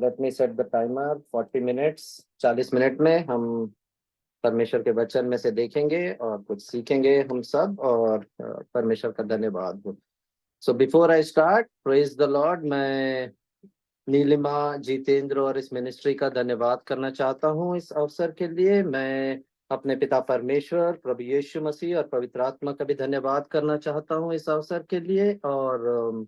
Let me set the timer 40 minutes. 40 minute में हम परमेश्वर के वचन में से देखेंगे और कुछ सीखेंगे हम सब, और परमेश्वर का धन्यवाद हो। So before I start, praise the Lord. मैं नीलिमा, जितेंद्र और इस मिनिस्ट्री का धन्यवाद करना चाहता हूँ इस अवसर के लिए। मैं अपने पिता परमेश्वर, प्रभु यीशु मसीह और पवित्र आत्मा का भी धन्यवाद करना चाहता हूँ इस अवसर के लिए। और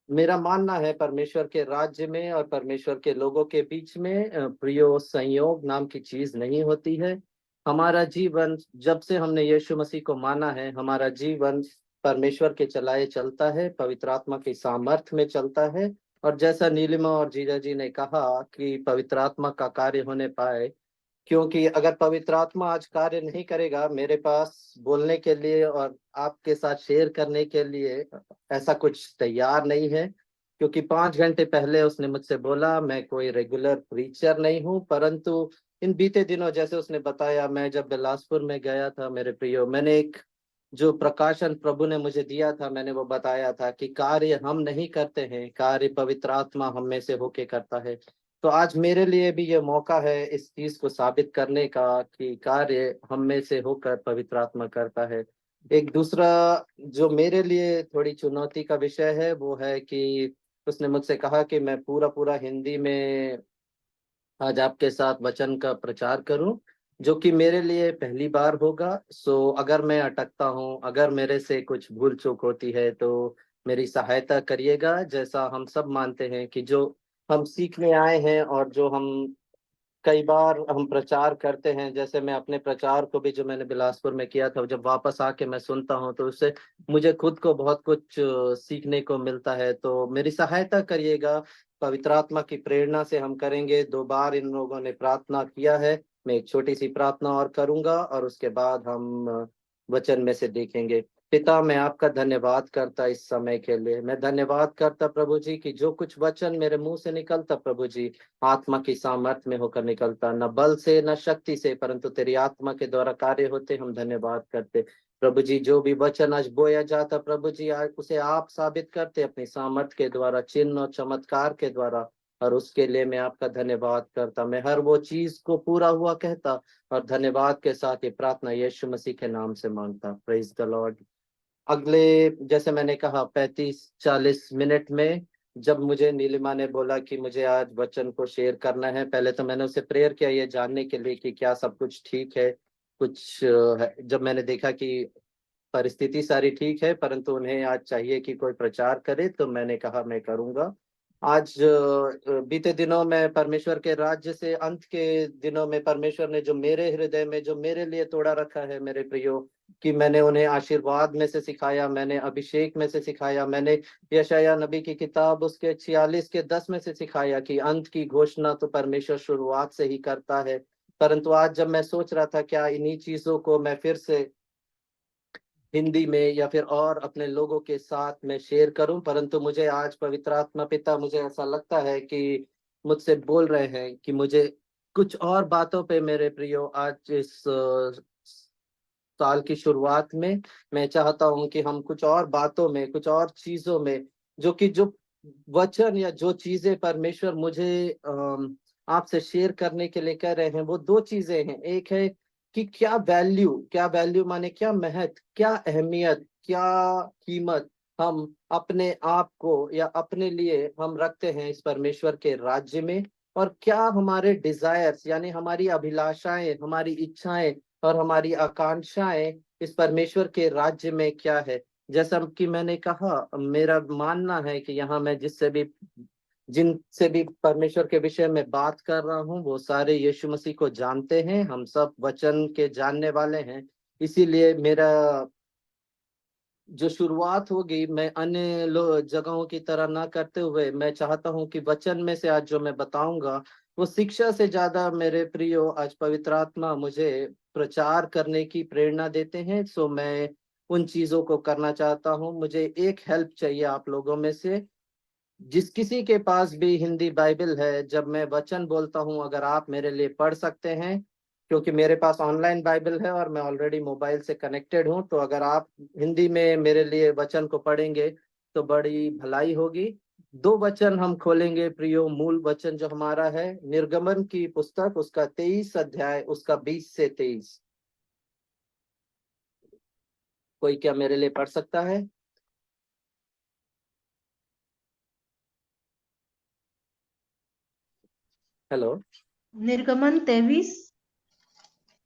मेरा मानना है परमेश्वर के राज्य में और परमेश्वर के लोगों के बीच में प्रियो संयोग नाम की चीज नहीं होती है। हमारा जीवन, जब से हमने यीशु मसीह को माना है, हमारा जीवन परमेश्वर के चलाए चलता है, पवित्र आत्मा की सामर्थ्य में चलता है। और जैसा नीलिमा और जीजा जी ने कहा कि पवित्र आत्मा का कार्य होने पाए, क्योंकि अगर पवित्र आत्मा आज कार्य नहीं करेगा मेरे पास बोलने के लिए और आपके साथ शेयर करने के लिए ऐसा कुछ तैयार नहीं है। क्योंकि 5 घंटे पहले उसने मुझसे बोला मैं कोई रेगुलर प्रीचर नहीं हूँ, परंतु इन बीते दिनों जैसे उसने बताया, मैं जब बिलासपुर में गया था मेरे प्रियो, मैंने एक जो प्रकाशन प्रभु ने मुझे दिया था, मैंने वो बताया था कि कार्य हम नहीं करते हैं, कार्य पवित्र आत्मा हम में से होके करता है। तो आज मेरे लिए भी ये मौका है इस चीज को साबित करने का कि कार्य हम में से होकर पवित्र आत्मा करता है। एक दूसरा जो मेरे लिए थोड़ी चुनौती का विषय है वो है कि उसने मुझसे कहा कि मैं पूरा पूरा हिंदी में आज आपके साथ वचन का प्रचार करूं, जो कि मेरे लिए पहली बार होगा। सो अगर मैं अटकता हूं, अगर मेरे से कुछ भूल चूक होती है तो मेरी सहायता करिएगा। जैसा हम सब मानते हैं कि जो हम सीखने आए हैं और जो हम कई बार हम प्रचार करते हैं, जैसे मैं अपने प्रचार को भी जो मैंने बिलासपुर में किया था, जब वापस आके मैं सुनता हूँ तो उससे मुझे खुद को बहुत कुछ सीखने को मिलता है। तो मेरी सहायता करिएगा, पवित्र आत्मा की प्रेरणा से हम करेंगे। 2 बार इन लोगों ने प्रार्थना किया है, मैं एक छोटी सी प्रार्थना और करूंगा और उसके बाद हम वचन में से देखेंगे। पिता, मैं आपका धन्यवाद करता इस समय के लिए। मैं धन्यवाद करता प्रभु जी कि जो कुछ वचन मेरे मुंह से निकलता प्रभु जी, आत्मा की सामर्थ्य में होकर निकलता, न बल से न शक्ति से, परंतु तेरी आत्मा के द्वारा कार्य होते। हम धन्यवाद करते प्रभु जी। जो भी वचन आज बोया जाता प्रभु जी, आज उसे आप साबित करते अपनी सामर्थ्य के द्वारा, चिन्ह और चमत्कार के द्वारा, और उसके लिए मैं आपका धन्यवाद करता। मैं हर वो चीज को पूरा हुआ कहता और धन्यवाद के साथ ये प्रार्थना यीशु मसीह के नाम से मांगता। Praise the Lord. अगले, जैसे मैंने कहा, 35-40 मिनट में जब मुझे नीलिमा ने बोला कि मुझे आज वचन को शेयर करना है, पहले तो मैंने उसे प्रेयर किया ये जानने के लिए कि क्या सब कुछ ठीक है। कुछ जब मैंने देखा कि परिस्थिति सारी ठीक है परंतु उन्हें आज चाहिए कि कोई प्रचार करे, तो मैंने कहा मैं करूंगा। आज बीते दिनों में परमेश्वर के राज्य से अंत के दिनों में परमेश्वर ने जो मेरे हृदय में, जो मेरे लिए तोड़ा रखा है मेरे प्रियो, कि मैंने उन्हें आशीर्वाद में से सिखाया, मैंने अभिषेक में से सिखाया, मैंने यशायाह नबी की किताब उसके 46 के 10 में से सिखाया कि अंत की घोषणा तो परमेश्वर शुरुआत से ही करता है। परंतु आज जब मैं सोच रहा था क्या इन्हीं चीजों को मैं फिर से हिंदी में या फिर और अपने लोगों के साथ में शेयर करूं, परंतु मुझे आज पवित्र आत्मा पिता, मुझे ऐसा लगता है कि मुझसे बोल रहे हैं कि मुझे कुछ और बातों पे मेरे प्रियो आज इस साल की शुरुआत में मैं चाहता हूं कि हम कुछ और बातों में, कुछ और चीजों में, जो कि जो वचन या जो चीजें परमेश्वर मुझे आपसे शेयर करने के लिए कह रहे हैं, वो 2 चीजें हैं। एक है कि क्या वैल्यू, क्या वैल्यू माने क्या महत्व, क्या अहमियत, क्या कीमत हम अपने आप को या अपने लिए हम रखते हैं इस परमेश्वर के राज्य में, और क्या हमारे डिजायर्स यानी हमारी अभिलाषाएं, हमारी इच्छाएं और हमारी आकांक्षाएं इस परमेश्वर के राज्य में क्या है। जैसा कि मैंने कहा, मेरा मानना है कि यहाँ मैं जिनसे भी परमेश्वर के विषय में बात कर रहा हूँ वो सारे यीशु मसीह को जानते हैं, हम सब वचन के जानने वाले हैं। इसीलिए मेरा जो शुरुआत होगी, मैं अन्य जगहों की तरह ना करते हुए मैं चाहता हूं कि वचन में से आज जो मैं बताऊंगा वो शिक्षा से ज्यादा मेरे प्रियो आज पवित्र आत्मा मुझे प्रचार करने की प्रेरणा देते हैं। सो मैं उन चीजों को करना चाहता हूं। मुझे एक हेल्प चाहिए आप लोगों में से, जिस किसी के पास भी हिंदी बाइबल है, जब मैं वचन बोलता हूं अगर आप मेरे लिए पढ़ सकते हैं, क्योंकि मेरे पास ऑनलाइन बाइबल है और मैं ऑलरेडी मोबाइल से कनेक्टेड हूं, तो अगर आप हिंदी में मेरे लिए वचन को पढ़ेंगे तो बड़ी भलाई होगी। दो वचन हम खोलेंगे प्रियो। मूल वचन जो हमारा है निर्गमन की पुस्तक, उसका 23 अध्याय, उसका 20 से 23। कोई क्या मेरे लिए पढ़ सकता है? हेलो। निर्गमन 23।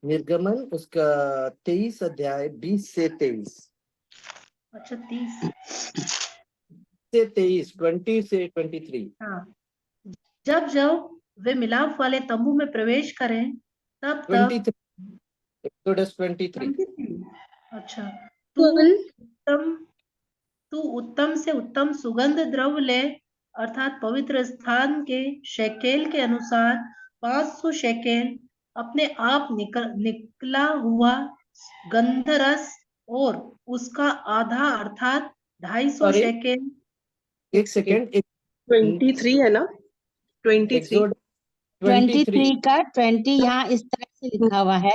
निर्गमन उसका 23 अध्याय 20 से 23। अच्छा 30 से 23, 20 से 23। हाँ। जब जब वे मिलाप वाले तंबू में प्रवेश करें तब तब 23, एक्सोडस 23। 23। अच्छा। सुन तू उत्तम से उत्तम सुगंध द्रव्य ले, अर्थात पवित्र स्थान के शेकेल के अनुसार 500 शेकेल अपने आप निकला हुआ गंधरस, और उसका आधा अर्थात 250 अरे शेकेल। एक सेकेंड, 23 है ना? 23। एक्सोड 23। 23 का 20 यहाँ इस तरह से लिखा हुआ है।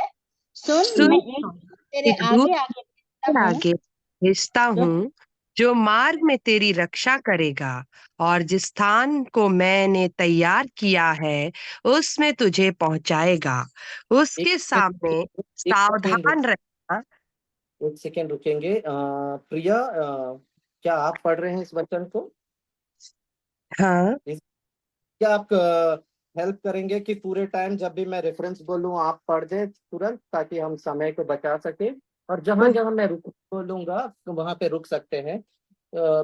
सुन, मैं सुन, तेरे एक दूत आगे आगे भेजता हूँ, आगे भेजता जो हूँ, जो मार्ग में तेरी रक्षा करेगा, और जिस स्थान को मैंने तैयार किया है उसमें तुझे पहुंचाएगा। उसके सामने एक सेकेंड, सावधान रहना। एक सेकेंड रुकेंगे। प्रिया, क्या आप पढ़ रहे हैं इस वचन को? हाँ, क्या आप हेल्प करेंगे कि पूरे टाइम जब भी मैं रेफरेंस बोलूं आप पढ़ दें तुरंत, ताकि हम समय को बचा सके, और जहां बस जहां मैं रुक बोलूंगा तो वहां पे रुक सकते हैं।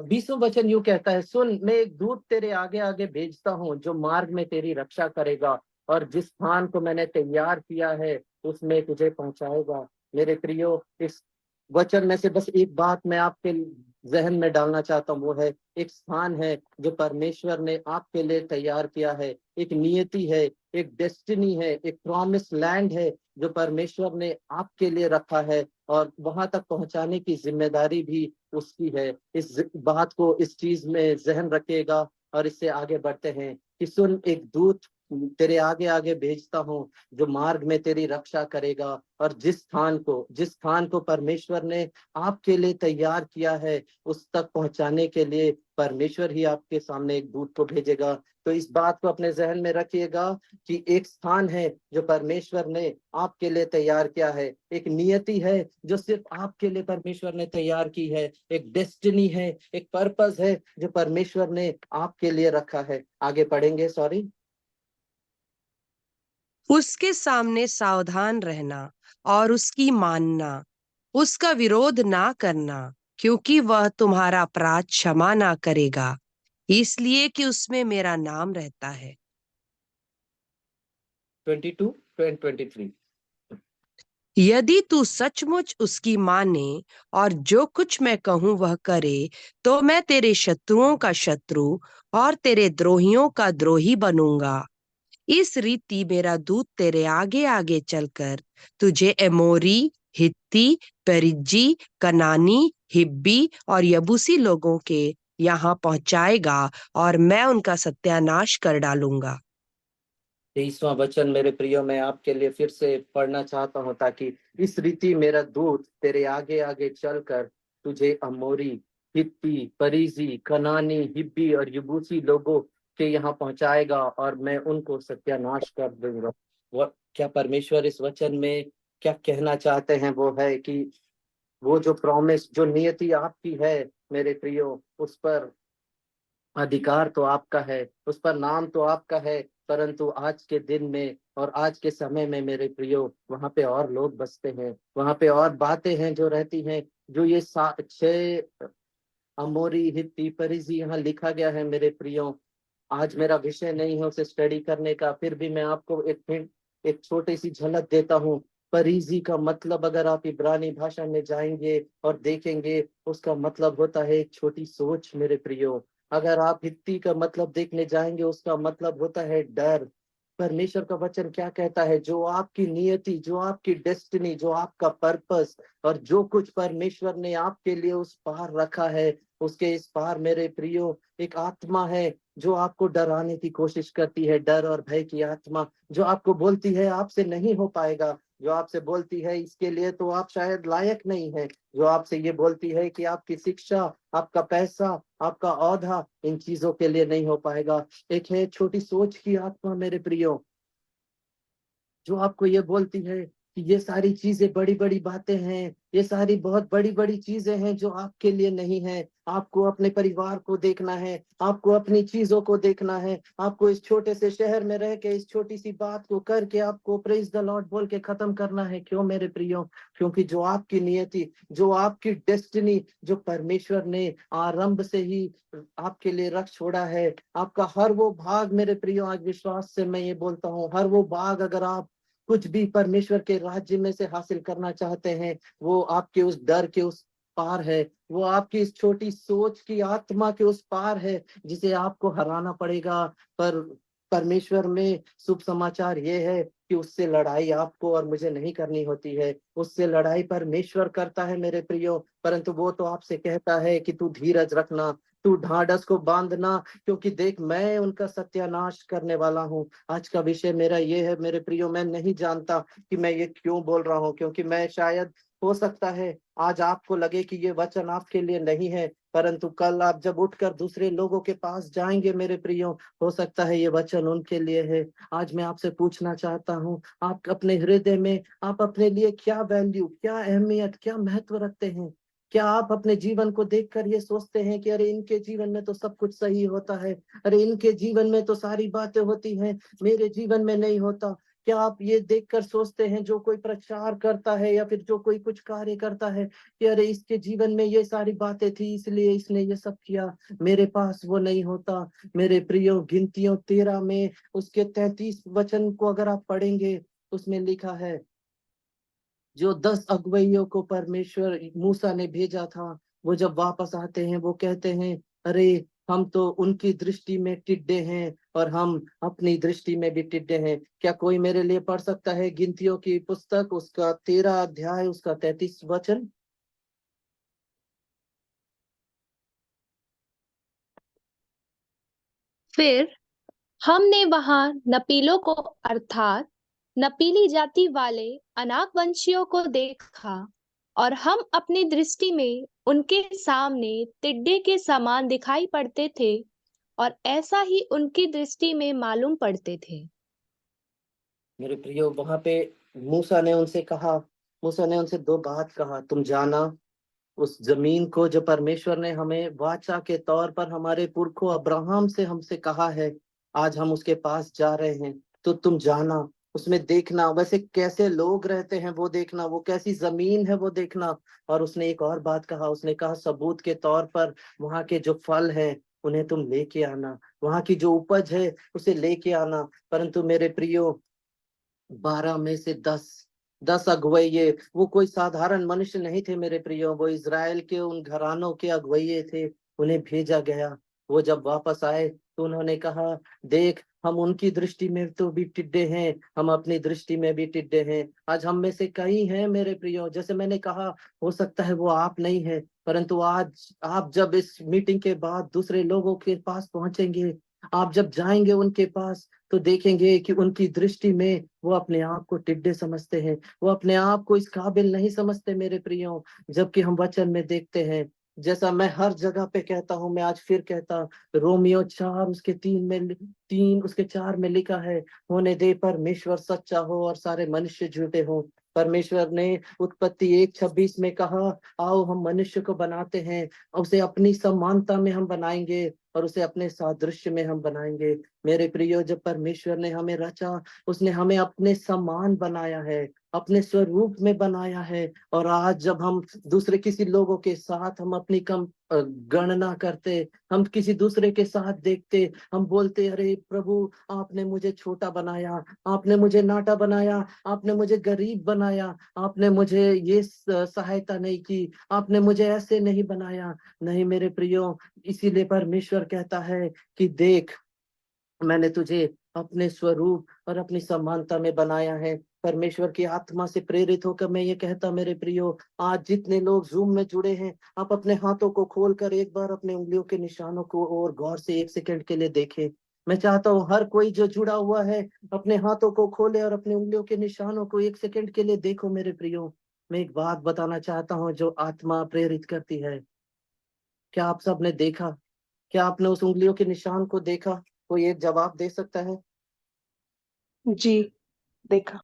20वां वचन यूं कहता है, सुन, मैं एक दूत तेरे आगे आगे भेजता हूँ जो मार्ग में तेरी रक्षा करेगा, और जिस स्थान को मैंने तैयार किया है उसमें तुझे पहुंचाएगा। मेरे प्रियो, इस वचन में से बस एक बात मैं आपके जहन में डालना चाहता हूँ, वो है एक स्थान है जो परमेश्वर ने आपके लिए तैयार किया है। एक नियति है, एक डेस्टिनी है, एक प्रॉमिस लैंड है जो परमेश्वर ने आपके लिए रखा है, और वहां तक पहुंचाने की जिम्मेदारी भी उसकी है। इस बात को, इस चीज में जहन रखिएगा, और इससे आगे बढ़ते हैं कि सुन, एक दूत तेरे आगे आगे भेजता हूँ जो मार्ग में तेरी रक्षा करेगा, और जिस स्थान को परमेश्वर ने आपके लिए तैयार किया है उस तक पहुंचाने के लिए परमेश्वर ही आपके सामने एक दूत को भेजेगा। तो इस बात को अपने जहन में रखिएगा कि एक स्थान है जो परमेश्वर ने आपके लिए तैयार किया है, एक नियति है जो सिर्फ आपके लिए परमेश्वर ने तैयार की है, एक डेस्टिनी है, एक पर्पस है जो परमेश्वर ने आपके लिए रखा है। आगे पढ़ेंगे, सॉरी। उसके सामने सावधान रहना और उसकी मानना, उसका विरोध ना करना, क्योंकि वह तुम्हारा अपराध क्षमा ना करेगा, इसलिए कि उसमें मेरा नाम रहता है। 22 and 23। यदि तू सचमुच उसकी माने और जो कुछ मैं कहूं वह करे, तो मैं तेरे शत्रुओं का शत्रु और तेरे द्रोहियों का द्रोही बनूंगा। इस रीति मेरा दूत तेरे आगे आगे चलकर तुझे एमोरी, हित्ती, पेरिज्जी, कनानी, हिब्बी और यबूसी लोगों के यहाँ पहुंचाएगा, और मैं उनका सत्यानाश कर डालूंगा। 23वां वचन मेरे प्रियो मैं आपके लिए फिर से पढ़ना चाहता हूं, ताकि इस रीति मेरा दूत तेरे आगे आगे चलकर तुझे अमोरी, हित्ती, परिजी, कनानी, हिब्बी और यबूसी लोगों के यहाँ पहुंचाएगा, और मैं उनको सत्यानाश कर दूंगा। वो क्या परमेश्वर इस वचन में क्या कहना चाहते हैं, वो है कि वो जो प्रॉमिस, जो नियति आपकी है मेरे प्रियो, उस पर अधिकार तो आपका है, उस पर नाम तो आपका है, परंतु आज के दिन में और आज के समय में मेरे प्रियो, वहां पे और लोग बसते हैं, वहां पे और बातें हैं जो रहती हैं, जो ये 6 अमोरी, हित्ती, परिजी यहाँ लिखा गया है मेरे प्रियो। आज मेरा विषय नहीं है उसे स्टडी करने का, फिर भी मैं आपको एक छोटी सी झलक देता हूँ। परिजी का मतलब, अगर आप इब्रानी भाषा में जाएंगे और देखेंगे, उसका मतलब होता है एक छोटी सोच मेरे प्रियो। अगर आप हित्ती का मतलब देखने जाएंगे, उसका मतलब होता है डर। परमेश्वर का वचन क्या कहता है, जो आपकी नियति, जो आपकी डेस्टिनी, जो आपका पर्पस, और जो कुछ परमेश्वर ने आपके लिए उस पार रखा है, उसके इस पार मेरे प्रियो एक आत्मा है जो आपको डराने की कोशिश करती है, डर और भय की आत्मा जो आपको बोलती है आपसे नहीं हो पाएगा, जो आपसे बोलती है इसके लिए तो आप शायद लायक नहीं है, जो आपसे ये बोलती है कि आपकी शिक्षा, आपका पैसा, आपका औहदा इन चीजों के लिए नहीं हो पाएगा। एक है छोटी सोच की आत्मा मेरे प्रियो, जो आपको ये बोलती है कि ये सारी चीजें बड़ी बड़ी बातें हैं, ये सारी बहुत बड़ी बड़ी चीजें हैं जो आपके लिए नहीं है। आपको अपने परिवार को देखना है, आपको अपनी चीजों को देखना है, आपको इस छोटे से शहर में रह के इस छोटी सी बात को करके आपको प्रेज द लॉर्ड बोल के खत्म करना है। क्यों मेरे प्रियो? क्योंकि जो आपकी नियति, जो आपकी डेस्टिनी, जो परमेश्वर ने आरंभ से ही आपके लिए रख छोड़ा है, आपका हर वो भाग मेरे प्रियो, आज विश्वास से मैं ये बोलता हूँ, हर वो भाग अगर आप कुछ भी परमेश्वर के राज्य में से हासिल करना चाहते हैं, वो आपके उस डर के उस पार है, वो आपकी इस छोटी सोच की आत्मा के उस पार है, जिसे आपको हराना पड़ेगा। पर परमेश्वर में शुभ समाचार ये है कि उससे लड़ाई आपको और मुझे नहीं करनी होती है, उससे लड़ाई परमेश्वर करता है मेरे प्रियो। परंतु वो तो आपसे कहता है कि तू धीरज रखना, तू ढाढ़स को बांधना, क्योंकि देख मैं उनका सत्यानाश करने वाला हूँ। आज का विषय मेरा ये है मेरे प्रियो, मैं नहीं जानता कि मैं ये क्यों बोल रहा हूँ, क्योंकि मैं शायद, हो सकता है आज आपको लगे कि ये वचन आपके लिए नहीं है, परंतु कल आप जब उठकर दूसरे लोगों के पास जाएंगे मेरे प्रियो, हो सकता है ये वचन उनके लिए है। आज मैं आपसे पूछना चाहता हूँ, आप अपने हृदय में आप अपने लिए क्या वैल्यू, क्या अहमियत, क्या महत्व रखते हैं? क्या आप अपने जीवन को देखकर ये सोचते हैं कि अरे इनके जीवन में तो सब कुछ सही होता है, अरे इनके जीवन में तो सारी बातें होती हैं, मेरे जीवन में नहीं होता? क्या आप ये देखकर सोचते हैं जो कोई प्रचार करता है या फिर जो कोई कुछ कार्य करता है कि अरे इसके जीवन में ये सारी बातें थी इसलिए इसने ये सब किया, मेरे पास वो नहीं होता? मेरे प्रियो, गिनतियों 13 में उसके 33 वचन को अगर आप पढ़ेंगे, उसमें लिखा है जो 10 अगुवाइयों को परमेश्वर मूसा ने भेजा था, वो जब वापस आते हैं वो कहते हैं अरे हम तो उनकी दृष्टि में टिड्डे हैं और हम अपनी दृष्टि में भी टिड्डे हैं। क्या कोई मेरे लिए पढ़ सकता है गिनतियों की पुस्तक, उसका 13 अध्याय, उसका 33 वचन? फिर हमने वहां नपीलों को अर्थात नपीली जाति वाले अनाक वंशियों को देखा, और हम अपनी दृष्टि में उनके सामने टिड्डे के समान दिखाई पड़ते थे, और ऐसा ही उनकी दृष्टि में मालूम पड़ते थे। मेरे प्रियो, वहां पे मूसा ने उनसे कहा, मूसा ने उनसे दो बात कहा, तुम जाना उस जमीन को जो परमेश्वर ने हमें वाचा के तौर पर हमारे पुरखों अब्राहम से हमसे कहा है, आज हम उसके पास जा रहे हैं, तो तुम जाना, उसमें देखना वैसे कैसे लोग रहते हैं वो देखना, वो कैसी जमीन है वो देखना। और उसने एक और बात कहा, उसने कहा सबूत के तौर पर वहां के जो फल हैं उन्हें तुम लेके आना, वहां की जो उपज है उसे लेके आना। परंतु मेरे प्रियो, 12 में से 10 अगुवैये, वो कोई साधारण मनुष्य नहीं थे मेरे प्रियो, वो इज़राइल के उन घरानों के अगुवैये थे, उन्हें भेजा गया। वो जब वापस आए तो उन्होंने कहा देख हम उनकी दृष्टि में तो भी टिड्डे हैं, हम अपनी दृष्टि में भी टिड्डे हैं। आज हम में से कई हैं मेरे प्रियो, जैसे मैंने कहा, हो सकता है वो आप नहीं है, परंतु आज आप जब इस मीटिंग के बाद दूसरे लोगों के पास पहुंचेंगे, आप जब जाएंगे उनके पास, तो देखेंगे कि उनकी दृष्टि में वो अपने आप को टिड्डे समझते हैं, वो अपने आप को इस काबिल नहीं समझते मेरे प्रियो। जबकि हम वचन में देखते हैं, जैसा मैं हर जगह पे कहता हूं, मैं आज फिर कहता, रोमियो 4 उसके 3 उसके 4 में लिखा है, होने दे परमेश्वर सच्चा हो और सारे मनुष्य झूठे हो। परमेश्वर ने उत्पत्ति 1:26 में कहा, आओ हम मनुष्य को बनाते हैं, उसे अपनी समानता में हम बनाएंगे और उसे अपने सादृश्य में हम बनाएंगे। मेरे प्रियो, जब परमेश्वर ने हमें रचा, उसने हमें अपने समान बनाया है, अपने स्वरूप में बनाया है। और आज जब हम दूसरे किसी लोगों के साथ हम अपनी कम गणना करते, हम किसी दूसरे के साथ देखते, हम बोलते अरे प्रभु आपने मुझे छोटा बनाया, आपने मुझे नाटा बनाया, आपने मुझे गरीब बनाया, आपने मुझे ये सहायता नहीं की, आपने मुझे ऐसे नहीं बनाया। नहीं मेरे प्रियो, इसीलिए परमेश्वर कहता है कि देख मैंने तुझे अपने स्वरूप और अपनी समानता में बनाया है। परमेश्वर की आत्मा से प्रेरित होकर मैं ये कहता मेरे प्रियो, आज जितने लोग जूम में जुड़े हैं, आप अपने हाथों को खोलकर एक बार अपने उंगलियों के निशानों को और गौर से 1 सेकंड के लिए देखें। मैं चाहता हूँ हर कोई जो जुड़ा हुआ है अपने हाथों को खोले और अपने उंगलियों के निशानों को 1 सेकंड के लिए देखो मेरे प्रियो। मैं एक बात बताना चाहता हूँ जो आत्मा प्रेरित करती है। क्या आप सब ने देखा? क्या आपने उस उंगलियों के निशान को देखा? कोई एक जवाब दे सकता है? जी, देखा।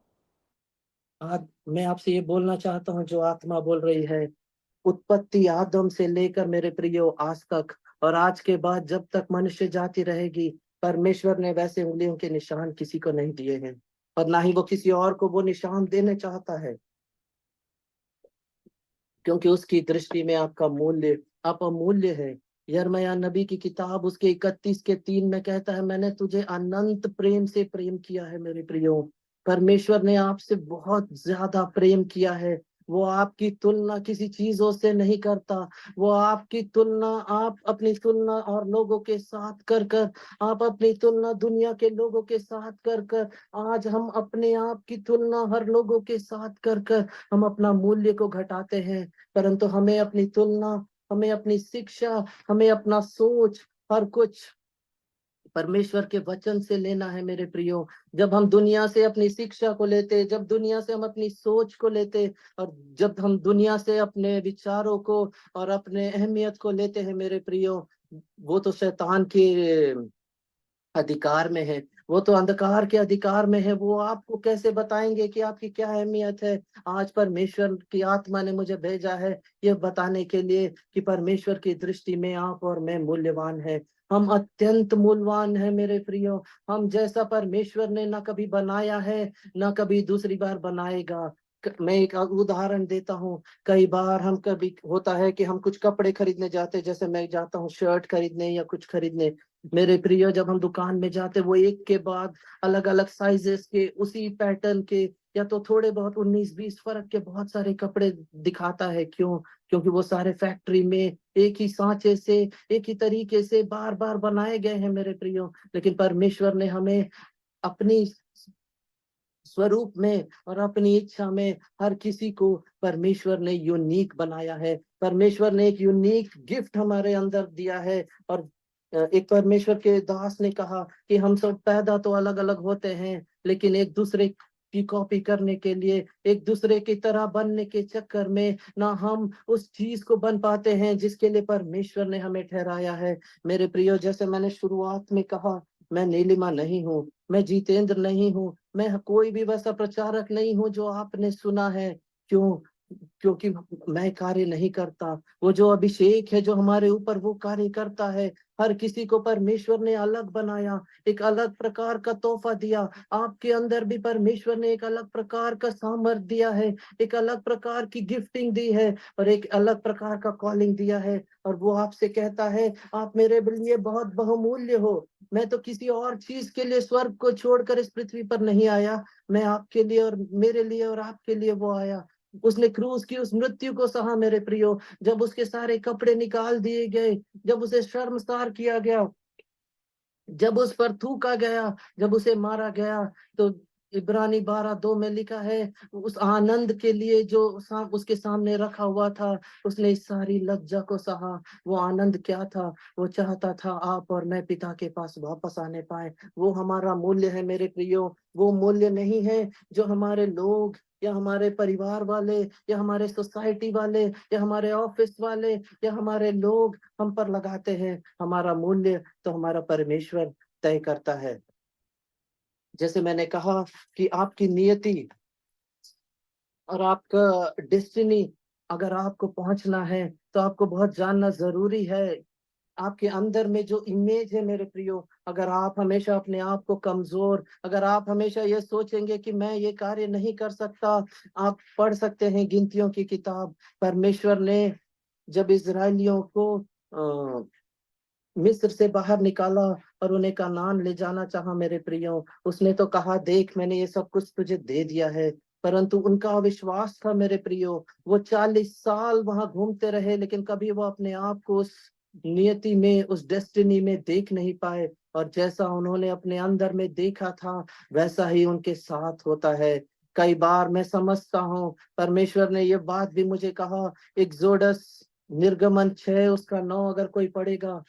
आज मैं आपसे ये बोलना चाहता हूँ जो आत्मा बोल रही है, उत्पत्ति आदम से लेकर मेरे प्रियो आज तक और आज के बाद जब तक मनुष्य जाति रहेगी, परमेश्वर ने वैसे उंगलियों के निशान किसी को नहीं दिए हैं और ना ही वो किसी और को वो निशान देने चाहता है, क्योंकि उसकी दृष्टि में आपका मूल्य आप अमूल्य है। यिर्मयाह नबी की किताब उसके 31 के 3 में कहता है, मैंने तुझे अनंत प्रेम से प्रेम किया है मेरे प्रियो। परमेश्वर ने आपसे बहुत ज्यादा प्रेम किया है। वो आपकी तुलना किसी चीजों से नहीं करता। वो आपकी तुलना आप अपनी तुलना और लोगों के साथ कर कर आप अपनी तुलना दुनिया के लोगों के साथ कर कर आज हम अपने आप की तुलना हर लोगों के साथ कर कर हम अपना मूल्य को घटाते हैं। परंतु हमें अपनी तुलना, हमें अपनी शिक्षा, हमें अपना सोच, हर कुछ परमेश्वर के वचन से लेना है मेरे प्रियो। जब हम दुनिया से अपनी शिक्षा को लेते, जब दुनिया से हम अपनी सोच को लेते और जब हम दुनिया से अपने विचारों को और अपने अहमियत को लेते हैं मेरे प्रियो, वो तो शैतान के अधिकार में है, वो तो अंधकार के अधिकार में है। वो आपको कैसे बताएंगे कि आपकी क्या अहमियत है? आज परमेश्वर की आत्मा ने मुझे भेजा है ये बताने के लिए कि परमेश्वर की दृष्टि में आप और मैं मूल्यवान है। हम अत्यंत मूल्यवान है मेरे प्रियो। हम जैसा परमेश्वर ने ना कभी बनाया है ना कभी दूसरी बार बनाएगा। मैं एक उदाहरण देता हूँ। कई बार हम कभी होता है कि हम कुछ कपड़े खरीदने जाते, जैसे मैं जाता हूँ शर्ट खरीदने या कुछ खरीदने, मेरे प्रियो जब हम दुकान में जाते वो एक के बाद अलग अलग साइजेस के उसी पैटर्न के या तो थोड़े बहुत 19-20 फर्क के बहुत सारे कपड़े दिखाता है। क्यों? क्योंकि वो सारे फैक्ट्री में एक ही सांचे से एक ही तरीके से बार बार बनाए गए हैं मेरे प्रियो। लेकिन परमेश्वर ने हमें अपनी स्वरूप में और अपनी इच्छा में हर किसी को परमेश्वर ने यूनिक बनाया है। परमेश्वर ने एक यूनिक गिफ्ट हमारे अंदर दिया है। और एक परमेश्वर के दास ने कहा कि हम सब पैदा तो अलग अलग होते हैं, लेकिन एक दूसरे की कॉपी करने के लिए, एक दूसरे की तरह बनने के चक्कर में ना हम उस चीज को बन पाते हैं जिसके लिए परमेश्वर ने हमें ठहराया है। मेरे प्रियो, जैसे मैंने शुरुआत में कहा, मैं नीलिमा नहीं हूँ, मैं जितेंद्र नहीं हूँ, मैं कोई भी वैसा प्रचारक नहीं हूँ जो आपने सुना है। क्यों? क्योंकि मैं कार्य नहीं करता, वो जो अभिषेक है जो हमारे ऊपर वो कार्य करता है। हर किसी को परमेश्वर ने अलग बनाया, एक अलग प्रकार का तोहफा दिया। आपके अंदर भी परमेश्वर ने एक अलग प्रकार का सामर्थ्य दिया है, एक अलग प्रकार की गिफ्टिंग दी है और एक अलग प्रकार का कॉलिंग दिया है। और वो आपसे कहता है आप मेरे लिए बहुत बहुमूल्य हो। मैं तो किसी और चीज के लिए स्वर्ग को छोड़कर इस पृथ्वी पर नहीं आया, मैं आपके लिए और मेरे लिए और आपके लिए वो आया। उसने क्रूस की उस मृत्यु को सहा मेरे प्रियो। जब उसके सारे कपड़े निकाल दिए गए, जब उसे शर्मसार किया गया, जब उस पर थूका गया, जब उसे मारा गया, तो इब्रानी 12:2 में लिखा है उस आनंद के लिए जो उसके सामने रखा हुआ था, उसने इस सारी लज्जा को सहा। वो आनंद क्या था? वो चाहता था आप और मैं पिता के पास वापस आने पाए। वो हमारा मूल्य है मेरे प्रियो। वो मूल्य नहीं है जो हमारे लोग या हमारे परिवार वाले या हमारे सोसाइटी वाले या हमारे ऑफिस वाले या हमारे लोग हम पर लगाते हैं। हमारा मूल्य तो हमारा परमेश्वर तय करता है। जैसे मैंने कहा कि आपकी नियति और आपका डेस्टिनी, अगर आपको पहुंचना है तो आपको बहुत जानना जरूरी है। आपके अंदर में जो इमेज है मेरे प्रियो, अगर आप हमेशा अपने आप को कमजोर, अगर आप हमेशा ये सोचेंगे कि मैं ये कार्य नहीं कर सकता, आप पढ़ सकते हैं गिनतियों की किताब। परमेश्वर ने जब इजरायलियों को मिस्र से बाहर निकाला और उन्हें कनान ले जाना चाहा मेरे प्रियो, उसने तो कहा देख मैंने ये सब कुछ तुझे दे दिया है। परंतु उनका अविश्वास था मेरे प्रियो। वो 40 साल वहां घूमते रहे लेकिन कभी वो अपने आप को उस नियति में, उस डेस्टिनी में देख नहीं पाए। और जैसा उन्होंने अपने अंदर में देखा था वैसा ही उनके साथ होता है। कई बार मैं समझता हूँ परमेश्वर ने ये बात भी मुझे कहा, एक्सोडस निर्गमन 6 उसका 9 अगर कोई पढ़ेगा,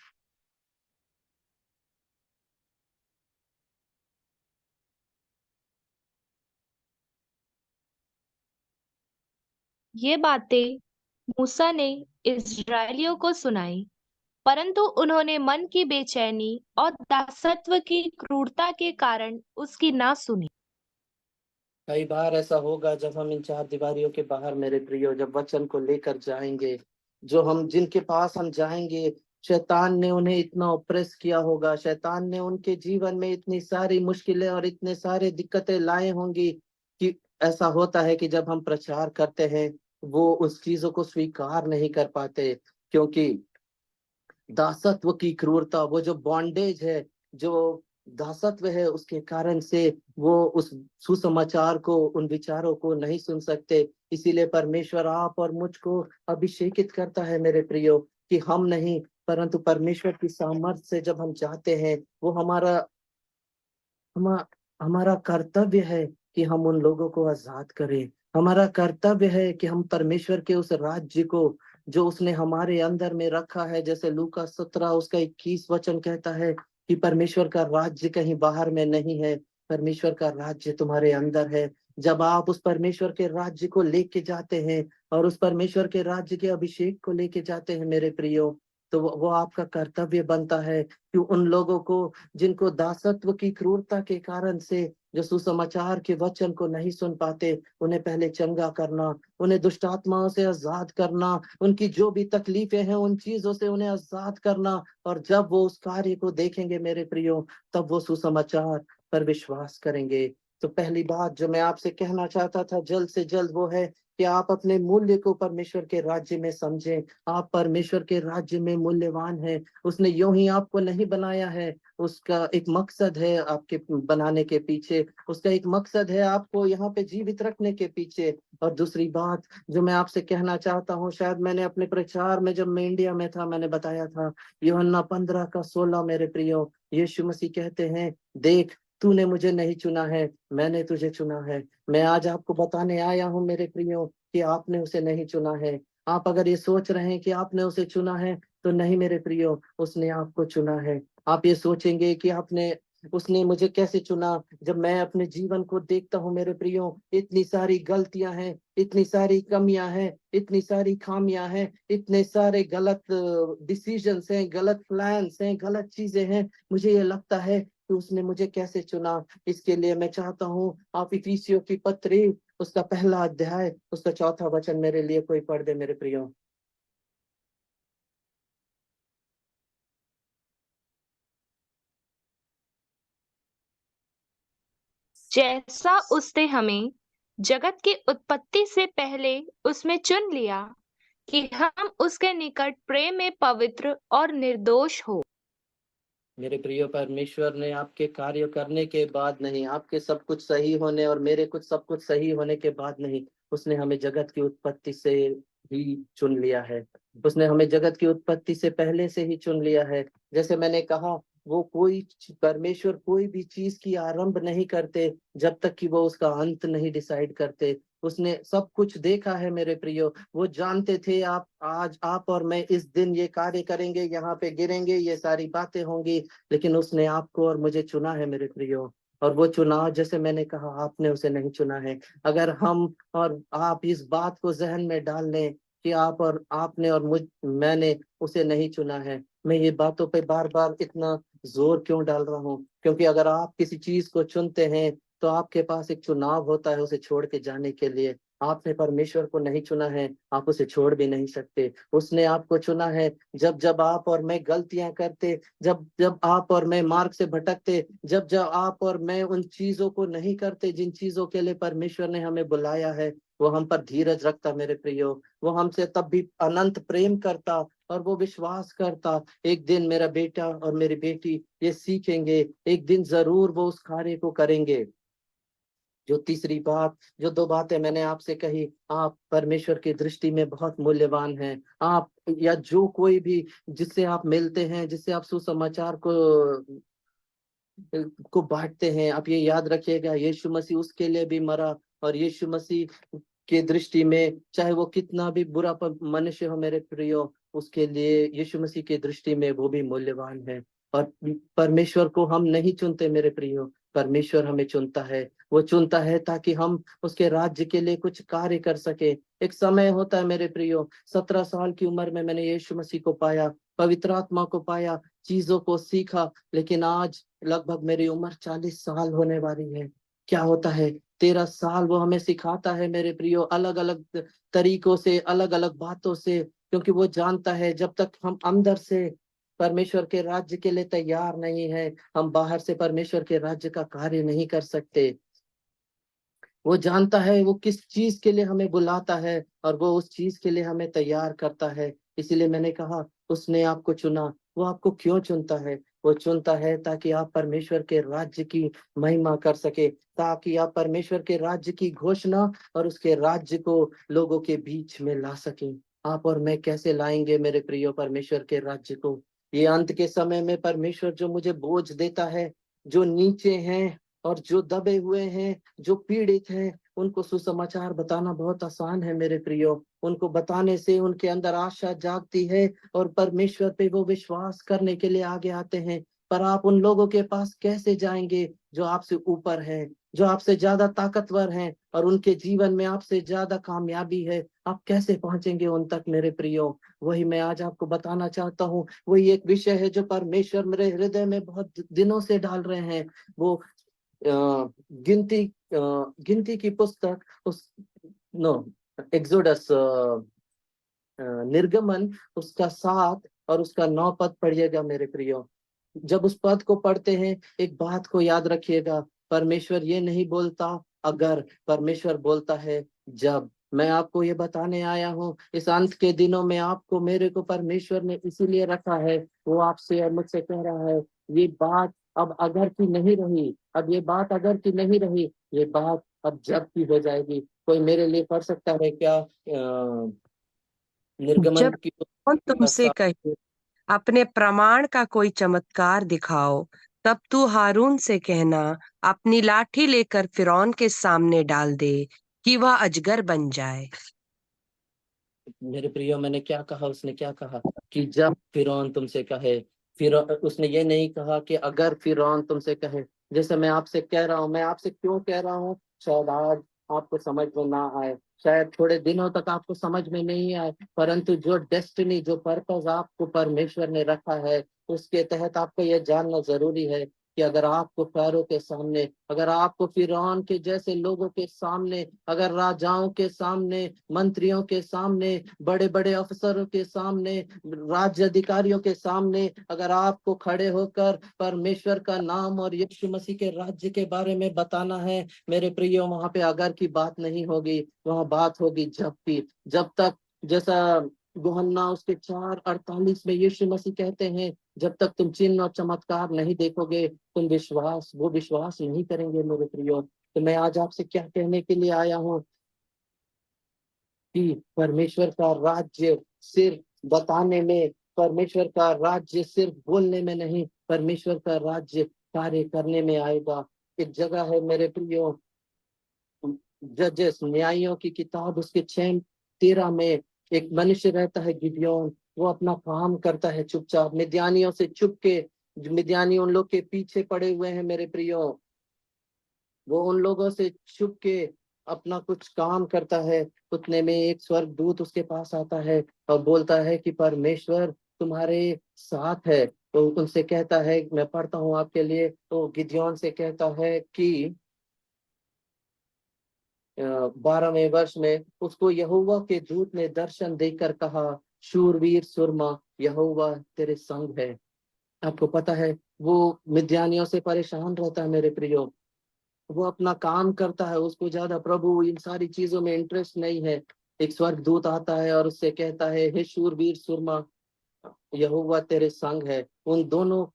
ये बातें मूसा ने इस्राएलियों को सुनाई, परंतु उन्होंने मन की बेचैनी और दासत्व की क्रूरता के कारण उसकी ना सुनी। कई बार ऐसा होगा जब हम इन चार दीवारियों के बाहर मेरे प्रियो जब वचन को लेकर जाएंगे, जो हम जिनके पास हम जाएंगे, शैतान ने उन्हें इतना ऑप्रेस किया होगा, शैतान ने उनके जीवन में इतनी सारी मुश्किलें और इतने सारे दिक्कतें लाए होंगी कि ऐसा होता है कि जब हम प्रचार करते हैं वो उस चीजों को स्वीकार नहीं कर पाते, क्योंकि दासत्व की क्रूरता, वो जो बॉन्डेज है, जो दासत्व है, उसके कारण से वो उस सुसमाचार को, उन विचारों को नहीं सुन सकते। इसीलिए परमेश्वर आप और मुझको अभिषेकित करता है मेरे प्रियो, कि हम नहीं परंतु परमेश्वर की सामर्थ्य से जब हम जाते हैं, वो हमारा कर्तव्य है कि हम उन लोगों को आजाद करें। हमारा कर्तव्य है कि हम परमेश्वर के उस राज्य को जो उसने हमारे अंदर में रखा है, जैसे लूका 17 उसका 21 वचन कहता है कि परमेश्वर का राज्य कहीं बाहर में नहीं है, परमेश्वर का राज्य तुम्हारे अंदर है। जब आप उस परमेश्वर के राज्य को लेके जाते हैं और उस परमेश्वर के राज्य के अभिषेक को लेके जाते हैं मेरे प्रियो, तो वो आपका कर्तव्य बनता है कि उन लोगों को जिनको दासत्व की क्रूरता के कारण से जो सुसमाचार के वचन को नहीं सुन पाते, उन्हें पहले चंगा करना, उन्हें दुष्ट आत्माओं से आजाद करना, उनकी जो भी तकलीफें हैं उन चीजों से उन्हें आजाद करना। और जब वो उस कार्य को देखेंगे मेरे प्रियो, तब वो सुसमाचार पर विश्वास करेंगे। तो पहली बात जो मैं आपसे कहना चाहता था जल्द से जल्द, वो है कि आप अपने मूल्य को परमेश्वर के राज्य में समझें। आप परमेश्वर के राज्य में मूल्यवान हैं। उसने यूं ही आपको नहीं बनाया है, उसका एक मकसद है आपके बनाने के पीछे, उसका एक मकसद है आपको यहाँ पे जीवित रखने के पीछे। और दूसरी बात जो मैं आपसे कहना चाहता हूँ, शायद मैंने अपने प्रचार में जब मैं इंडिया में था मैंने बताया था, यूहन्ना 15:16 मेरे प्रियो, यीशु मसीह कहते हैं, देख तूने मुझे नहीं चुना है, मैंने तुझे चुना है। मैं आज आपको बताने आया हूँ मेरे प्रियो कि आपने उसे नहीं चुना है। आप अगर ये सोच रहे हैं कि आपने उसे चुना है, तो नहीं मेरे प्रियो, उसने आपको चुना है। आप ये सोचेंगे कि उसने मुझे कैसे चुना, जब मैं अपने जीवन को देखता हूँ मेरे प्रियो, इतनी सारी गलतियां हैं, इतनी सारी कमियां हैं, इतनी सारी खामियां हैं, इतने सारे गलत डिसीजंस हैं, गलत प्लान्स हैं, गलत चीजें हैं। मुझे ये लगता है कि उसने मुझे कैसे चुना। इसके लिए मैं चाहता हूँ आप इफिसियों की पत्री उसका 1 अध्याय उसका 4 वचन मेरे लिए कोई पढ़ दे मेरे प्रियो। जैसा उसने हमें जगत की उत्पत्ति से पहले उसमें चुन लिया कि हम उसके निकट प्रेम में पवित्र और निर्दोष हो। मेरे प्रियो, परमेश्वर ने आपके कार्य करने के बाद नहीं, आपके सब कुछ सही होने और मेरे कुछ सब कुछ सही होने के बाद नहीं, उसने हमें जगत की उत्पत्ति से ही चुन लिया है। उसने हमें जगत की उत्पत्ति से पहले से ही चुन लिया है। जैसे मैंने कहा, वो परमेश्वर कोई भी चीज की आरंभ नहीं करते जब तक कि वो उसका अंत नहीं डिसाइड करते। उसने सब कुछ देखा है मेरे प्रियो। वो जानते थे आप और मैं इस दिन ये कार्य करेंगे, यहाँ पे गिरेंगे, ये सारी बातें होंगी, लेकिन उसने आपको और मुझे चुना है मेरे प्रियो। और वो चुनाव, जैसे मैंने कहा, आपने उसे नहीं चुना है। अगर हम और आप इस बात को जहन में डाल लें कि आपने और मैंने उसे नहीं चुना है, मैं ये बातों पे बार बार इतना जोर क्यों डाल रहा हूँ? क्योंकि अगर आप किसी चीज को चुनते हैं तो आपके पास एक चुनाव होता है उसे छोड़ के जाने के लिए। आपने परमेश्वर को नहीं चुना है, आप उसे छोड़ भी नहीं सकते। उसने आपको चुना है जब जब आप और मैं गलतियां करते, जब जब आप और मैं मार्ग से भटकते, जब जब आप और मैं उन चीजों को नहीं करते जिन चीजों के लिए परमेश्वर ने हमें बुलाया है। वो हम पर धीरज रखता मेरे प्रियो, वो हमसे तब भी अनंत प्रेम करता और वो विश्वास करता, एक दिन मेरा बेटा और मेरी बेटी ये सीखेंगे, एक दिन जरूर वो उस कार्य को करेंगे। जो तीसरी बात, जो 2 बातें मैंने आपसे कही, आप परमेश्वर की दृष्टि में बहुत मूल्यवान हैं। आप या जो कोई भी जिससे आप मिलते हैं, जिससे आप सुसमाचार को बांटते हैं, आप ये याद रखिएगा, यीशु मसीह उसके लिए भी मरा। और यीशु मसीह के दृष्टि में चाहे वो कितना भी बुरा मनुष्य हो मेरे प्रियो, उसके लिए यीशु मसीह की दृष्टि में वो भी मूल्यवान है। और परमेश्वर को हम नहीं चुनते मेरे प्रियो, परमेश्वर हमें चुनता है। वो चुनता है ताकि हम उसके राज्य के लिए कुछ कार्य कर सके। एक समय होता है मेरे प्रियो, 17 साल की उम्र में मैंने यीशु मसीह को पाया, पवित्र आत्मा को पाया, चीजों को सीखा, लेकिन आज लगभग मेरी उम्र 40 साल होने वाली है। क्या होता है, 13 साल वो हमें सिखाता है मेरे प्रियो, अलग अलग तरीकों से, अलग अलग बातों से, क्योंकि वो जानता है जब तक हम अंदर से परमेश्वर के राज्य के लिए तैयार नहीं है, हम बाहर से परमेश्वर के राज्य का कार्य नहीं कर सकते। वो जानता है वो किस चीज के लिए हमें बुलाता है और वो उस चीज के लिए हमें तैयार करता है। इसीलिए मैंने कहा उसने आपको चुना। वो आपको क्यों चुनता है? वो चुनता है ताकि आप परमेश्वर के राज्य की महिमा कर सके, ताकि आप परमेश्वर के राज्य की घोषणा और उसके राज्य को लोगों के बीच में ला सकें। आप और मैं कैसे लाएंगे मेरे प्रियो परमेश्वर के राज्य को? ये अंत के समय में परमेश्वर जो मुझे बोझ देता है, जो नीचे हैं और जो दबे हुए हैं, जो पीड़ित हैं, उनको सुसमाचार बताना बहुत आसान है मेरे प्रियो। उनको बताने से उनके अंदर आशा जागती है और परमेश्वर पे वो विश्वास करने के लिए आगे आते हैं। पर आप उन लोगों के पास कैसे जाएंगे जो आपसे ऊपर है, जो आपसे ज्यादा ताकतवर हैं और उनके जीवन में आपसे ज्यादा कामयाबी है? आप कैसे पहुंचेंगे उन तक मेरे प्रियो? वही मैं आज आपको बताना चाहता हूँ। वही एक विषय है जो परमेश्वर मेरे हृदय में बहुत दिनों से डाल रहे हैं। वो गिनती की पुस्तक, उस नो एक्सोडस, निर्गमन, उसका 7 और उसका 9 पद पढ़िएगा मेरे प्रियो। जब उस पद को पढ़ते हैं एक बात को याद रखिएगा, परमेश्वर ये नहीं बोलता अगर, परमेश्वर बोलता है जब। मैं आपको ये बताने आया हूँ, इस अंत के दिनों में आपको मेरे को परमेश्वर ने इसीलिए रखा है। वो आपसे और मुझसे कह रहा है ये बात अब अगर की नहीं रही, अब ये बात अगर की नहीं रही, ये बात अब जब की हो जाएगी। कोई मेरे लिए पढ़ सकता है क्या निर्गमन जब की कौन का तुमसे कहे अपने प्रमाण का कोई चमत्कार दिखाओ, तब तू हारून से कहना अपनी लाठी लेकर फिरौन के सामने डाल दे कि वह अजगर बन जाए। मेरे प्रियो, मैंने क्या कहा, उसने क्या कहा कि जब फिरौन तुमसे कहे। फिर उसने ये नहीं कहा कि अगर फिरौन तुमसे कहे। जैसे मैं आपसे कह रहा हूँ, मैं आपसे क्यों कह रहा हूँ, शायद आज आपको समझ में ना आए, शायद थोड़े दिनों तक आपको समझ में नहीं आए, परंतु जो डेस्टिनी, जो पर्पस आपको परमेश्वर ने रखा है, उसके तहत आपको यह जानना जरूरी है कि अगर आपको पैरों के सामने, अगर आपको फिरौन के जैसे लोगों के सामने, अगर राजाओं के सामने, मंत्रियों के सामने, बड़े बड़े अफसरों के सामने, राज्य अधिकारियों के सामने, अगर आपको खड़े होकर परमेश्वर का नाम और यीशु मसीह के राज्य के बारे में बताना है मेरे प्रियो, वहां पे अगर की बात नहीं होगी, वहां बात होगी जब की। जब तक, जैसा यूहन्ना उसके 4:48 में यीशु मसीह कहते हैं, जब तक तुम चिन्ह और चमत्कार नहीं देखोगे, तुम वो विश्वास नहीं करेंगे मेरे प्रियो। तो मैं आज आपसे क्या कहने के लिए आया हूँ कि परमेश्वर का राज्य सिर्फ बताने में, परमेश्वर का राज्य सिर्फ बोलने में नहीं, परमेश्वर का राज्य कार्य करने में आएगा। एक जगह है मेरे प्रियो, जजेस, न्यायियों की किताब, उसके 6:13 में एक मनुष्य रहता है गिदयोन। वो अपना काम करता है चुपचाप, मिद्यानियों से छुप के। मिद्यानी उन लोग के पीछे पड़े हुए हैं मेरे प्रियो, वो उन लोगों से छुप के अपना कुछ काम करता है। उतने में एक स्वर्गदूत उसके पास आता है और बोलता है कि परमेश्वर तुम्हारे साथ है। तो उनसे कहता है, मैं पढ़ता हूँ आपके लिए, तो गिदयोन से कहता है कि 12वें वर्ष में उसको यहोवा के दूत ने दर्शन देकर कहा, शूरवीर सुरमा, यहोवा तेरे संग है। आपको पता है वो मिद्यानियों से परेशान रहता है मेरे प्रियो, वो अपना काम करता है, उसको ज्यादा प्रभु इन सारी चीजों में इंटरेस्ट नहीं है। एक स्वर्गदूत आता है और उससे कहता है, हे शूरवीर सुरमा, यहोवा तेरे संग है। उन दोनों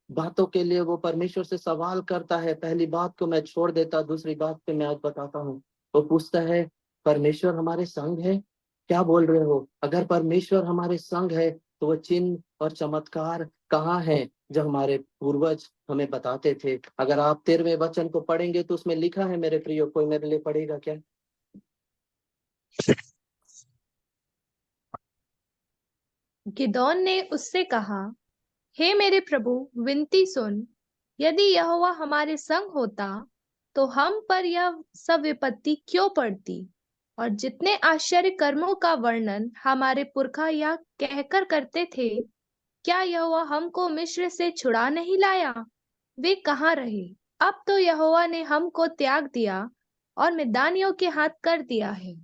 बातों के लिए वो परमेश्वर से सवाल करता है। पहली बात को मैं छोड़ देता, दूसरी बात पे मैं आज बताता हूँ। वो पूछता है, परमेश्वर हमारे संग है? क्या बोल रहे हो? अगर परमेश्वर हमारे संग है तो वो चिन्ह और चमत्कार कहाँ है जो हमारे पूर्वज हमें बताते थे? अगर आप 13वें वचन को पढ़ेंगे तो उसमें लिखा है मेरे प्रियो, कोई मेरे लिए पढ़ेगा क्या? गिदोन ने उससे कहा, हे मेरे प्रभु, विनती सुन, यदि यहोवा हमारे संग होता तो हम पर यह सब विपत्ति क्यों पड़ती? और जितने आश्चर्य कर्मों का वर्णन हमारे पुरखा यह कहकर करते थे, क्या यहोवा हमको मिस्र से छुड़ा नहीं लाया? वे कहाँ रहे? अब तो यहोवा ने हमको त्याग दिया और मिद्यानियों के हाथ कर दिया है।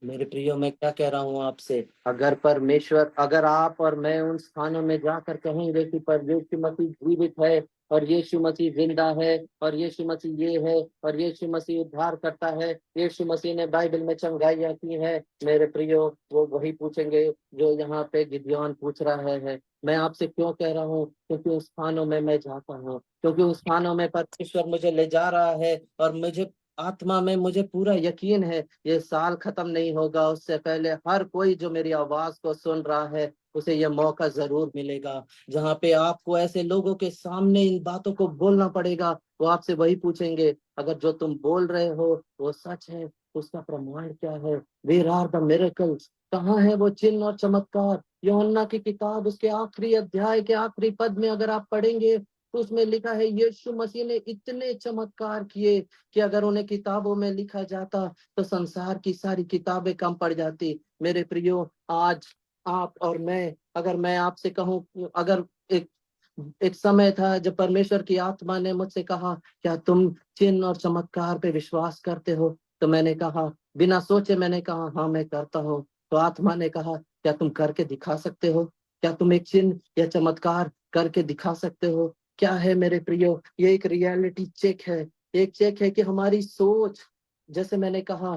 मेरे प्रियो, मैं क्या कह रहा हूँ आपसे, अगर आप और मैं उन स्थानों में जाकर कहेंगे कि पर यीशु मसीह जीवित है और यीशु मसीह जिंदा है और यीशु मसीह ये है और यीशु मसीह उद्धार करता है, यीशु मसीह ने बाइबल में चंगाइयाँ की है, मेरे प्रियो, वो वही पूछेंगे जो यहाँ पे गिदयोन पूछ रहा है। मैं आपसे क्यों कह रहा हूँ? क्योंकि उस स्थानों में मैं जाता हूँ, क्योंकि उस स्थानों में परमेश्वर मुझे ले जा रहा है और मुझे आत्मा में मुझे पूरा यकीन है ये साल खत्म नहीं होगा, उससे पहले हर कोई जो मेरी आवाज को सुन रहा है उसे यह मौका जरूर मिलेगा जहाँ पे आपको ऐसे लोगों के सामने इन बातों को बोलना पड़ेगा। वो आपसे वही पूछेंगे, अगर जो तुम बोल रहे हो वो सच है, उसका प्रमाण क्या है? Where are the miracles? कहाँ है वो चिन्ह और चमत्कार? यूहन्ना की किताब उसके आखिरी अध्याय के आखिरी पद में अगर आप पढ़ेंगे तो उसमें लिखा है यीशु मसीह ने इतने चमत्कार किए कि अगर उन्हें किताबों में लिखा जाता तो संसार की सारी किताबें कम पड़ जाती। मेरे प्रियो, आज आप और मैं, अगर मैं आपसे कहूँ, अगर एक एक समय था जब परमेश्वर की आत्मा ने मुझसे कहा क्या तुम चिन्ह और चमत्कार पे विश्वास करते हो? तो मैंने कहा, बिना सोचे मैंने कहा हाँ मैं करता हूँ। तो आत्मा ने कहा क्या तुम करके दिखा सकते हो? क्या तुम एक चिन्ह या चमत्कार करके दिखा सकते हो? क्या है मेरे प्रियो, ये एक रियलिटी चेक है। एक चेक है कि हमारी सोच, जैसे मैंने कहा,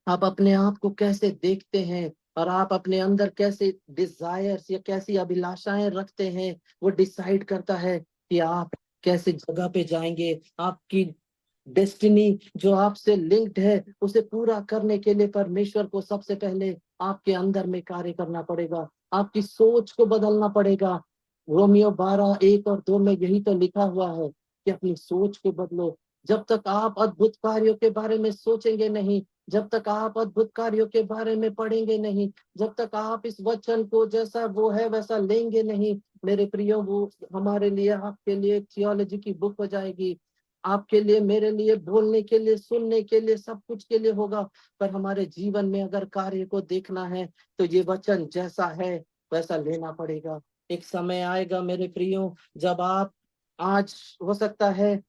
आप अपने आप को कैसे देखते हैं और आप अपने अंदर कैसे डिजायर्स या कैसी अभिलाषाएं रखते हैं, वो डिसाइड करता है कि आप कैसे जगह पे जाएंगे। आपकी डेस्टिनी जो आपसे लिंक्ड है उसे पूरा करने के लिए परमेश्वर को सबसे पहले आपके अंदर में कार्य करना पड़ेगा, आपकी सोच को बदलना पड़ेगा। रोमियो 12:1 और 2 में यही तो लिखा हुआ है कि अपनी सोच को बदलो। जब तक आप अद्भुत कार्यों के बारे में सोचेंगे नहीं, जब तक आप अद्भुत कार्यों के बारे में पढ़ेंगे नहीं, जब तक आप इस वचन को जैसा वो है वैसा लेंगे नहीं, मेरे प्रियो, वो हमारे लिए, आपके लिए थियोलॉजी की बुक हो जाएगी, आपके लिए, मेरे लिए, बोलने के लिए, सुनने के लिए, सब कुछ के लिए होगा। पर हमारे जीवन में अगर कार्य को देखना है तो ये वचन जैसा है वैसा लेना पड़ेगा। एक समय आएगा मेरे प्रियो जब आप, आज हो सकता है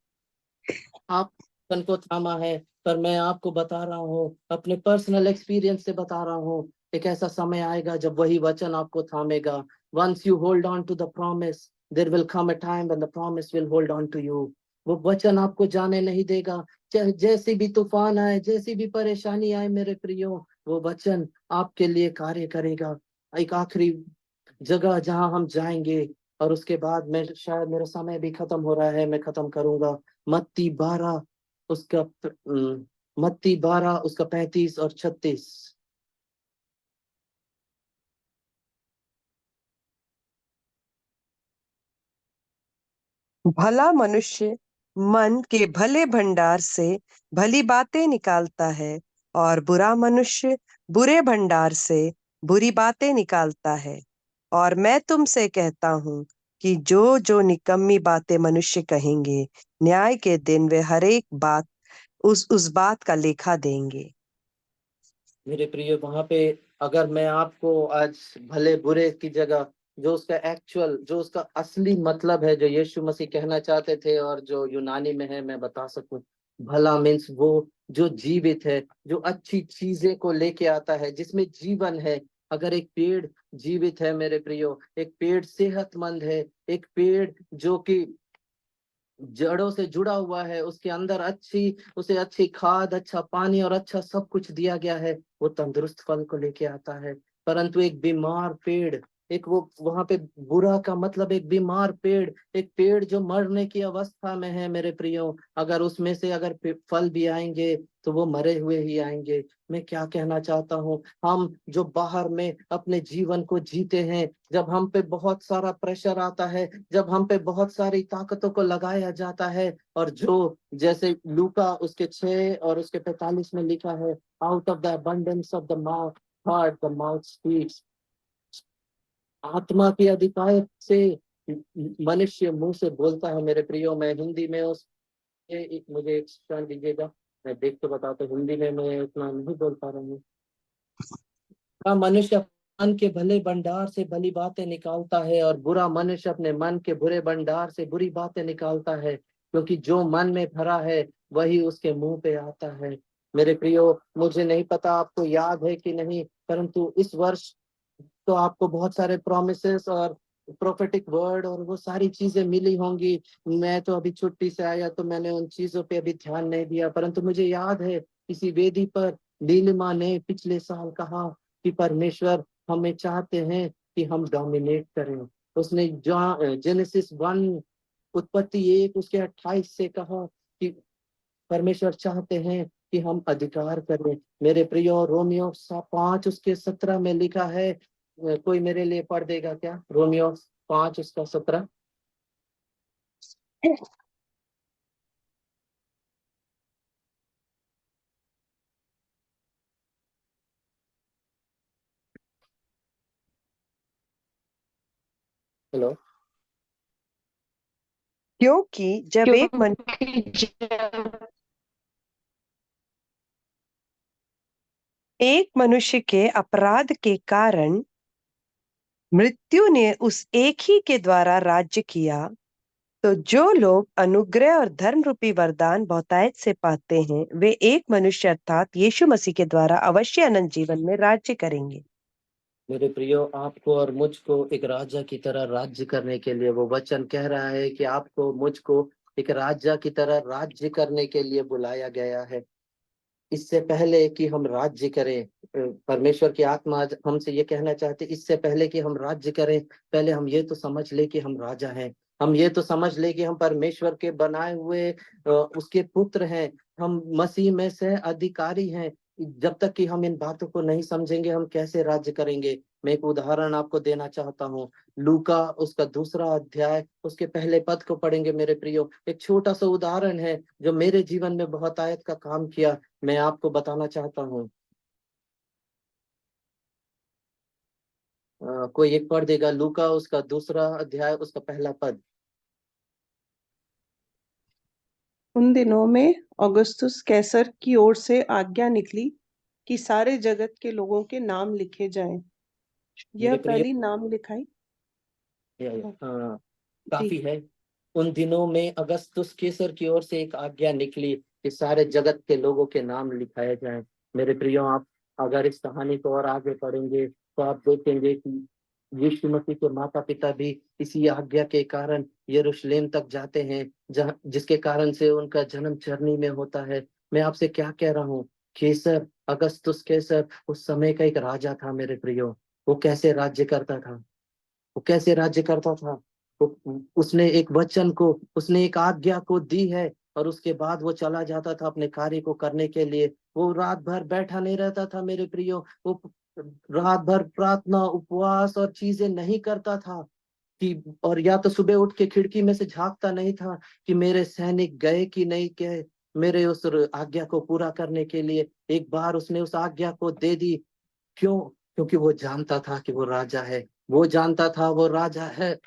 आप वचन को थामा है, पर मैं आपको बता रहा हूँ, अपने पर्सनल एक्सपीरियंस से बता रहा हूँ, एक ऐसा समय आएगा जब वही वचन आपको थामेगा। Once you hold on to the promise, there will come a time when the promise will hold on to you. वो वचन आपको जाने नहीं देगा, चाहे जैसी भी तूफान आए, जैसी भी परेशानी आए, मेरे प्रियो, वो वचन आपके लिए कार्य करेगा। एक आखिरी जगह जहां हम जाएंगे, और उसके बाद मैं, शायद मेरा समय भी खत्म हो रहा है, मैं खत्म करूंगा। मत्ती 12 उसका मत्ती 12 उसका 35 और 36। भला मनुष्य मन के भले भंडार से भली बातें निकालता है और बुरा मनुष्य बुरे भंडार से बुरी बातें निकालता है। और मैं तुमसे कहता हूँ कि जो जो निकम्मी बातें मनुष्य कहेंगे, न्याय के दिन वे हर एक बात उस बात का लेखा देंगे। मेरे प्रिय, वहां पे अगर मैं आपको आज भले बुरे की जगह जो उसका एक्चुअल, जो उसका असली मतलब है, जो यीशु मसीह कहना चाहते थे और जो यूनानी में है, मैं बता सकूं, भला मीन्स वो जो जीवित है, जो अच्छी चीजें को लेके आता है, जिसमें जीवन है। अगर एक पेड़ जीवित है मेरे प्रियो, एक पेड़ सेहतमंद है, एक पेड़ जो कि जड़ों से जुड़ा हुआ है, उसके अंदर उसे अच्छी खाद, अच्छा पानी और अच्छा सब कुछ दिया गया है, वो तंदुरुस्त फल को लेके आता है। परंतु एक बीमार पेड़, एक वो वहां पे बुरा का मतलब एक बीमार पेड़, एक पेड़ जो मरने की अवस्था में है मेरे प्रियो, अगर उसमें से अगर फल भी आएंगे तो वो मरे हुए ही आएंगे। मैं क्या कहना चाहता हूँ, हम जो बाहर में अपने जीवन को जीते हैं, जब हम पे बहुत सारा प्रेशर आता है, जब हम पे बहुत सारी ताकतों को लगाया जाता है, और जो जैसे लूका उसके 6 और उसके 45 में लिखा है, out of the abundance of the mouth the mouth speaks. आत्मा के अधिकार से मनुष्य मुंह से बोलता है मेरे प्रियो। मैं हिंदी में मुझे एक क्षण दीजिएगा, मैं देख के बताता हूँ। हिंदी में मैं उतना नहीं बोल पा रहा हूँ। का मनुष्य मन के भले भंडार से भली बातें निकालता है, और बुरा मनुष्य अपने मन के बुरे भंडार से बुरी बातें निकालता है, क्योंकि जो मन में भरा है वही उसके मुंह पे आता है। मेरे प्रियो, मुझे नहीं पता आपको याद है कि नहीं, परंतु इस वर्ष तो आपको बहुत सारे प्रॉमिसेस और प्रोफेटिक वर्ड और वो सारी चीजें मिली होंगी। मैं तो अभी छुट्टी से आया तो मैंने उन चीजों पे अभी ध्यान नहीं दिया, परंतु मुझे याद है किसी वेदी पर नीलिमा ने पिछले साल कहा कि परमेश्वर हमें चाहते हैं कि हम डोमिनेट करें। उसने जेनेसिस 1 उत्पत्ति 1 उसके 28 से कहा कि परमेश्वर चाहते हैं कि हम अधिकार करें। मेरे प्रियो, रोमियो 5 उसके 17 में लिखा है, कोई मेरे लिए पढ़ देगा क्या? रोमियो 5 उसका 17। हेलो। क्योंकि जब एक मनुष्य के अपराध के कारण मृत्यु ने उस एक ही के द्वारा राज्य किया, तो जो लोग अनुग्रह और धर्म रूपी वरदान बहुतायत से पाते हैं, वे एक मनुष्य अर्थात यीशु मसीह के द्वारा अवश्य अनंत जीवन में राज्य करेंगे। मेरे प्रियो, आपको और मुझको एक राजा की तरह राज्य करने के लिए वो वचन कह रहा है कि आपको मुझको एक राजा की तरह राज्य करने के लिए बुलाया गया है। इससे पहले कि हम राज्य करें, परमेश्वर की आत्मा आज हमसे ये कहना चाहते, इससे पहले कि हम राज्य करें, पहले हम ये तो समझ ले कि हम राजा हैं। हम ये तो समझ ले कि हम परमेश्वर के बनाए हुए उसके पुत्र हैं। हम मसीह में से अधिकारी हैं। जब तक कि हम इन बातों को नहीं समझेंगे, हम कैसे राज्य करेंगे? मैं एक उदाहरण आपको देना चाहता हूँ। लूका उसका 2 अध्याय उसके पहले पद को पढ़ेंगे मेरे प्रियो। एक छोटा सा उदाहरण है जो मेरे जीवन में बहुत आयत का काम किया, मैं आपको बताना चाहता हूँ। कोई एक पढ़ देगा लूका उसका 2 अध्याय उसका पहला पद। उन दिनों में औगुस्तुस कैसर की ओर से आज्ञा निकली कि सारे जगत के लोगों के नाम लिखे जाएं। यह मेरे प्रिय, पहली नाम लिखाई काफी है। उन दिनों में अगस्तुस कैसर की ओर से एक आज्ञा निकली कि सारे जगत के लोगों के नाम लिखाए जाएं। मेरे प्रियो, आप अगर इस कहानी को और आगे पढ़ेंगे तो आप देखेंगे कि यीशु मसीह के माता पिता भी इसी आज्ञा के कारण यरूशलेम तक जाते हैं, जहाँ जिसके कारण से उनका जन्म चरनी में होता है। मैं आपसे क्या कह रहा हूँ, कैसर, अगस्तुस कैसर उस समय का एक राजा था मेरे प्रियो। वो कैसे राज्य करता था? वो कैसे राज्य करता था? उसने एक वचन को, उसने एक आज्ञा को दी है, और उसके बाद वो चला जाता था अपने कार्य को करने के लिए। वो रात भर बैठा नहीं रहता था मेरे प्रियो। वो रात भर प्रार्थना उपवास और चीजें नहीं करता था कि, और या तो सुबह उठ के खिड़की में से झांकता नहीं था कि मेरे सैनिक गए कि नहीं गए मेरे उस आज्ञा को पूरा करने के लिए। एक बार उसने उस आज्ञा को दे दी। क्यों? क्योंकि वो जानता था कि वो राजा है। वो जानता था वो राजा है।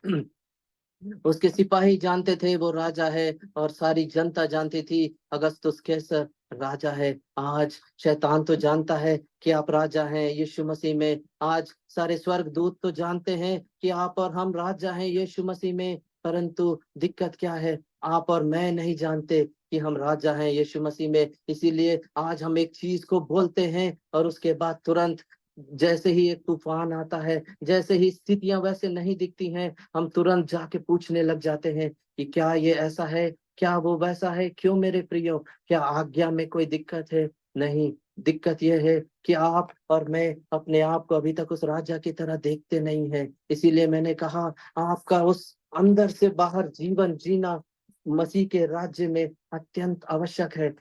उसके सिपाही जानते थे वो राजा है, और सारी जनता जानती थी अगस्तुस कैसर राजा है। आज शैतान तो जानता है कि आप राजा हैं यीशु मसीह में। आज सारे स्वर्ग दूत तो जानते हैं कि आप और हम राजा हैं यीशु मसीह में। परंतु दिक्कत क्या है? आप और मैं नहीं जानते कि हम राजा हैं यीशु मसीह में। इसीलिए आज हम एक चीज को बोलते हैं और उसके बाद तुरंत जैसे ही एक तूफान आता है, जैसे ही स्थितियां वैसे नहीं दिखती हैं, हम तुरंत जाके पूछने लग जाते हैं कि क्या ये ऐसा है, क्या वो वैसा है। क्यों मेरे प्रियो? क्या आज्ञा में कोई दिक्कत है? नहीं। दिक्कत यह है कि आप और मैं अपने आप को अभी तक उस राजा की तरह देखते नहीं है। इसीलिए मैंने कहा, आपका उस अंदर से बाहर जीवन जीना मसीह के राज्य में अत्यंत आवश्यक है।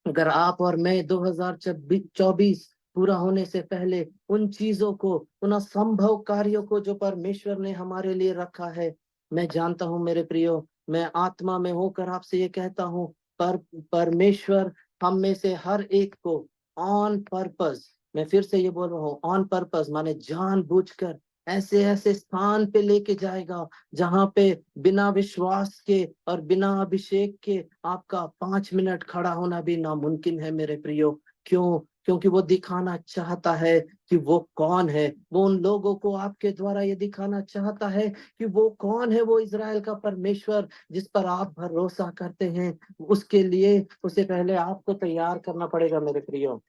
अगर आप और मैं 2024 पूरा होने से पहले उन चीजों को, उन असंभव कार्यों को जो परमेश्वर ने हमारे लिए रखा है, मैं जानता हूं मेरे प्रियो, मैं आत्मा में होकर आपसे ये कहता हूं, परमेश्वर हम में से हर एक को ऑन पर्पस, मैं फिर से ये बोल रहा हूँ, ऑन पर्पस माने जानबूझकर ऐसे ऐसे स्थान पे लेके जाएगा जहां पे बिना विश्वास के और बिना अभिषेक के आपका 5 मिनट खड़ा होना भी नामुमकिन है मेरे प्रियो। क्यों? क्योंकि वो दिखाना चाहता है कि वो कौन है। वो उन लोगों को आपके द्वारा ये दिखाना चाहता है कि वो कौन है, वो इज़राइल का परमेश्वर जिस पर आप भरोसा करते हैं। उसके लिए उसे पहले आपको तैयार करना पड़ेगा मेरे प्रियो।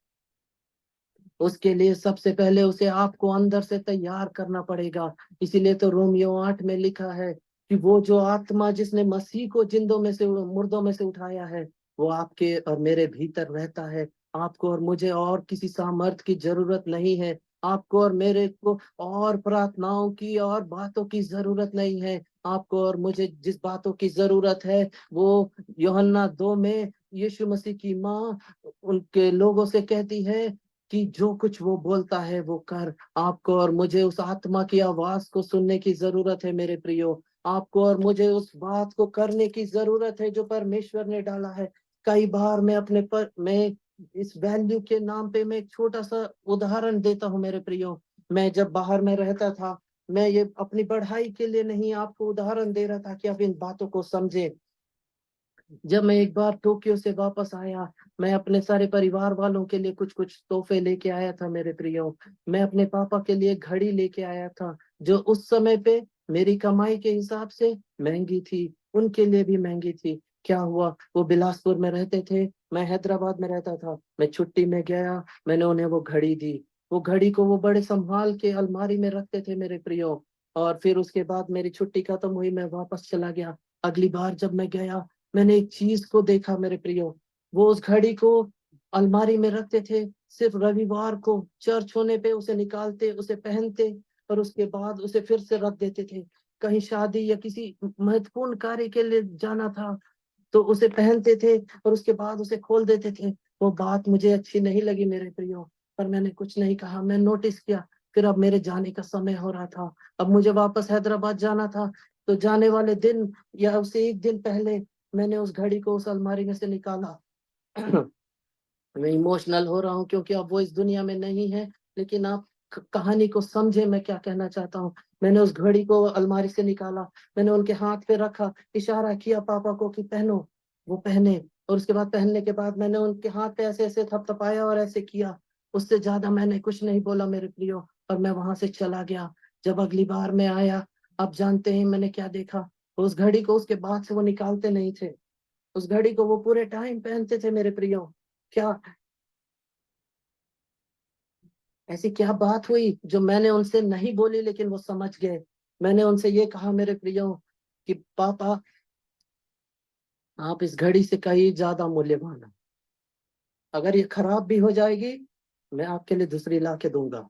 उसके लिए सबसे पहले उसे आपको अंदर से तैयार करना पड़ेगा। इसीलिए तो रोमियो 8 में लिखा है कि वो जो आत्मा जिसने मसीह को जिंदों में से मुर्दों में से उठाया है, वो आपके और मेरे भीतर रहता है। आपको और मुझे और किसी सामर्थ की जरूरत नहीं है। आपको और मेरे को और प्रार्थनाओं की और बातों की जरूरत नहीं है। आपको और मुझे जिस बातों की जरूरत है वो यूहन्ना 2 में यीशु मसीह की माँ उनके लोगों से कहती है कि जो कुछ वो बोलता है वो कर। आपको और मुझे उस आत्मा की आवाज को सुनने की जरूरत है मेरे प्रियो। आपको और मुझे उस बात को करने की जरूरत है जो परमेश्वर ने डाला है। कई बार मैं इस वैल्यू के नाम पे मैं एक छोटा सा उदाहरण देता हूँ मेरे प्रियो। मैं जब बाहर में रहता था, मैं ये अपनी बढ़ाई के लिए नहीं, आपको उदाहरण दे रहा था कि आप इन बातों को समझे। जब मैं एक बार टोक्यो से वापस आया, मैं अपने सारे परिवार वालों के लिए कुछ कुछ तोहफे लेके आया था मेरे प्रियो। मैं अपने पापा के लिए घड़ी लेके आया था जो उस समय पे मेरी कमाई के हिसाब से महंगी थी, उनके लिए भी महंगी थी। क्या हुआ, वो बिलासपुर में रहते थे, मैं हैदराबाद में रहता था। मैं छुट्टी में गया, मैंने उन्हें वो घड़ी दी। वो घड़ी को वो बड़े संभाल के अलमारी में रखते थे मेरे प्रियो। और फिर उसके बाद मेरी छुट्टी खत्म हुई, मैं वापस चला गया। अगली बार जब मैं गया, मैंने एक चीज को देखा मेरे प्रियो। वो उस घड़ी को अलमारी में रखते थे, सिर्फ रविवार को चर्च होने पे उसे निकालते, उसे पहनते और उसके बाद उसे फिर से रख देते थे। कहीं शादी या किसी महत्वपूर्ण कार्य के लिए जाना था तो उसे पहनते थे और उसके बाद उसे खोल देते थे। वो बात मुझे अच्छी नहीं लगी मेरे प्रियो, पर मैंने कुछ नहीं कहा, मैं नोटिस किया। फिर अब मेरे जाने का समय हो रहा था, अब मुझे वापस हैदराबाद जाना था। तो जाने वाले दिन या उससे एक दिन पहले मैंने उस घड़ी को उस अलमारी में से निकाला। मैं इमोशनल हो रहा हूँ क्योंकि अब वो इस दुनिया में नहीं है, लेकिन आप कहानी को समझे मैं क्या कहना चाहता हूँ। मैंने उस घड़ी को अलमारी से निकाला, मैंने उनके हाथ पे रखा, इशारा किया पापा को कि पहनो। वो पहने और उसके बाद पहनने के बाद मैंने उनके हाथ पे ऐसे ऐसे थपथपाया और ऐसे किया। उससे ज्यादा मैंने कुछ नहीं बोला मेरे प्रियो, और मैं वहां से चला गया। जब अगली बार मैं आया, आप जानते हैं मैंने क्या देखा? उस घड़ी को उसके बाद से वो निकालते नहीं थे, उस घड़ी को वो पूरे टाइम पहनते थे मेरे प्रियो। क्या ऐसी क्या बात हुई जो मैंने उनसे नहीं बोली लेकिन वो समझ गए? मैंने उनसे ये कहा मेरे प्रियो कि पापा, आप इस घड़ी से कहीं ज्यादा मूल्यवान है। अगर ये खराब भी हो जाएगी, मैं आपके लिए दूसरी ला के दूंगा।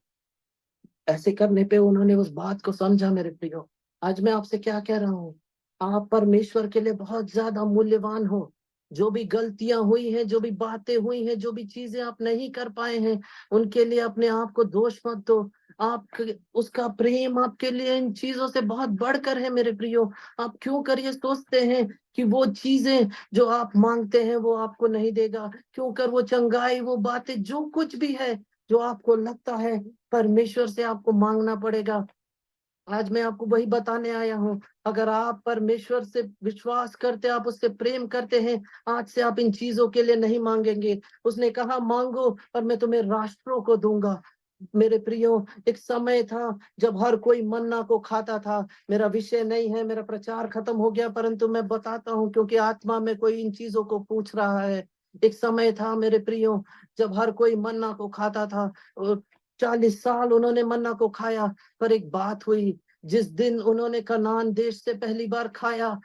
ऐसे करने पे उन्होंने उस बात को समझा मेरे प्रियो। आज मैं आपसे क्या कह रहा हूँ, आप परमेश्वर के लिए बहुत ज्यादा मूल्यवान हो। जो भी गलतियां हुई हैं, जो भी बातें हुई हैं, जो भी चीजें आप नहीं कर पाए हैं, उनके लिए अपने आप को दोष मत दो। आप उसका प्रेम आपके लिए इन चीजों से बहुत बढ़कर है मेरे प्रियो। आप क्यों कर ये सोचते हैं कि वो चीजें जो आप मांगते हैं वो आपको नहीं देगा? क्यों कर वो चंगाई, वो बातें, जो कुछ भी है जो आपको लगता है परमेश्वर से आपको मांगना पड़ेगा, आज मैं आपको वही बताने आया हूँ। अगर आप परमेश्वर से विश्वास करते, आप उससे प्रेम करते हैं, आज से आप इन चीजों के लिए नहीं मांगेंगे। उसने कहा मांगो और मैं तुम्हें राष्ट्रों को दूंगा। मेरे प्रियो, एक समय था जब हर कोई मन्ना को खाता था। मेरा विषय नहीं है, मेरा प्रचार खत्म हो गया, परंतु मैं बताता हूँ क्योंकि आत्मा में कोई इन चीजों को पूछ रहा है। एक समय था मेरे प्रियो जब हर कोई मन्ना को खाता था, और 40 साल उन्होंने मन्ना को खाया। पर एक बात हुई, जिस दिन उन्होंने कनान देश से पहली बार खाया,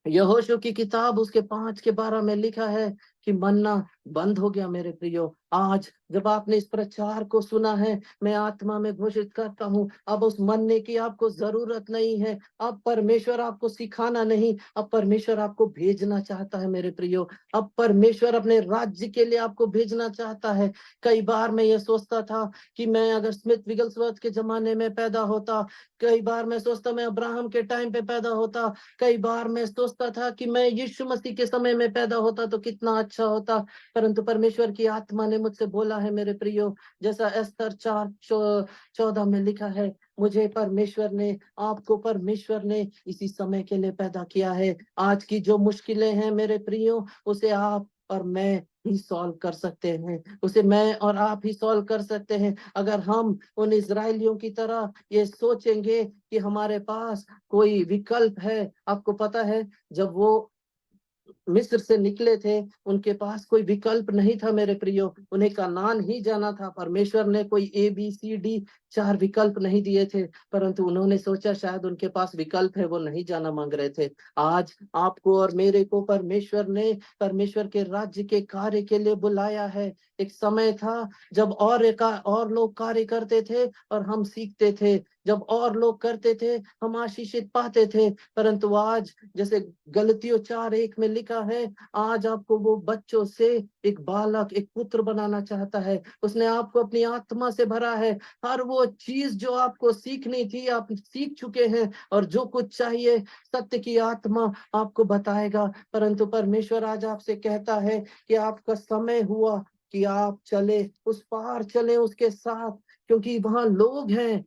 यहोशू की किताब उसके 5 के 12 में लिखा है कि मन्ना बंद हो गया मेरे प्रियो। आज जब आपने इस प्रचार को सुना है, मैं आत्मा में घोषित करता हूँ, अब उस मन्ने की आपको जरूरत नहीं है। अब परमेश्वर आपको सिखाना नहीं, अब परमेश्वर आपको भेजना चाहता है मेरे प्रियो। अब परमेश्वर अपने राज्य के लिए आपको भेजना चाहता है। कई बार मैं ये सोचता था कि मैं अगर स्मिथ विगलस्वर्थ के जमाने में पैदा होता, कई बार मैं सोचता मैं अब्राहम के टाइम पे पैदा होता, कई बार मैं सोचता था कि मैं यीशु मसीह के समय में पैदा होता तो कितना अच्छा होता। परंतु परमेश्वर की आत्मा ने मुझसे बोला है मेरे प्रियो, जैसा एस्तर 4:14 में लिखा है, मुझे परमेश्वर ने, आपको परमेश्वर ने इसी समय के लिए पैदा किया है। आज की जो मुश्किलें हैं मेरे प्रियो, उसे आप और मैं ही सॉल्व कर सकते हैं, उसे मैं और आप ही सॉल्व कर सकते हैं। अगर हम उन इजरायलियों की तरह ये सोचेंगे कि हमारे पास कोई विकल्प है। आपको पता है, जब वो मिस्र से निकले थे, उनके पास कोई विकल्प नहीं था मेरे प्रियो, उन्हें कनान ही जाना था। परमेश्वर ने कोई ABCD 4 विकल्प नहीं दिए थे, परंतु उन्होंने सोचा शायद उनके पास विकल्प है, वो नहीं जाना मांग रहे थे। आज आपको और मेरे को परमेश्वर ने परमेश्वर के राज्य के कार्य के लिए बुलाया है। एक समय था जब और लोग कार्य करते थे और हम सीखते थे, जब और लोग करते थे हम आशीषित पाते थे, परंतु आज जैसे गलतियों 4:1 में लिखा है, आज आपको वो बच्चों से एक बालक, एक पुत्र बनाना चाहता है। उसने आपको अपनी आत्मा से भरा है। हर वो चीज जो आपको सीखनी थी आप सीख चुके हैं, और जो कुछ चाहिए सत्य की आत्मा आपको बताएगा। परंतु परमेश्वर आज आपसे कहता है कि आपका समय हुआ कि आप चले, उस पार चले उसके साथ, क्योंकि वहां लोग हैं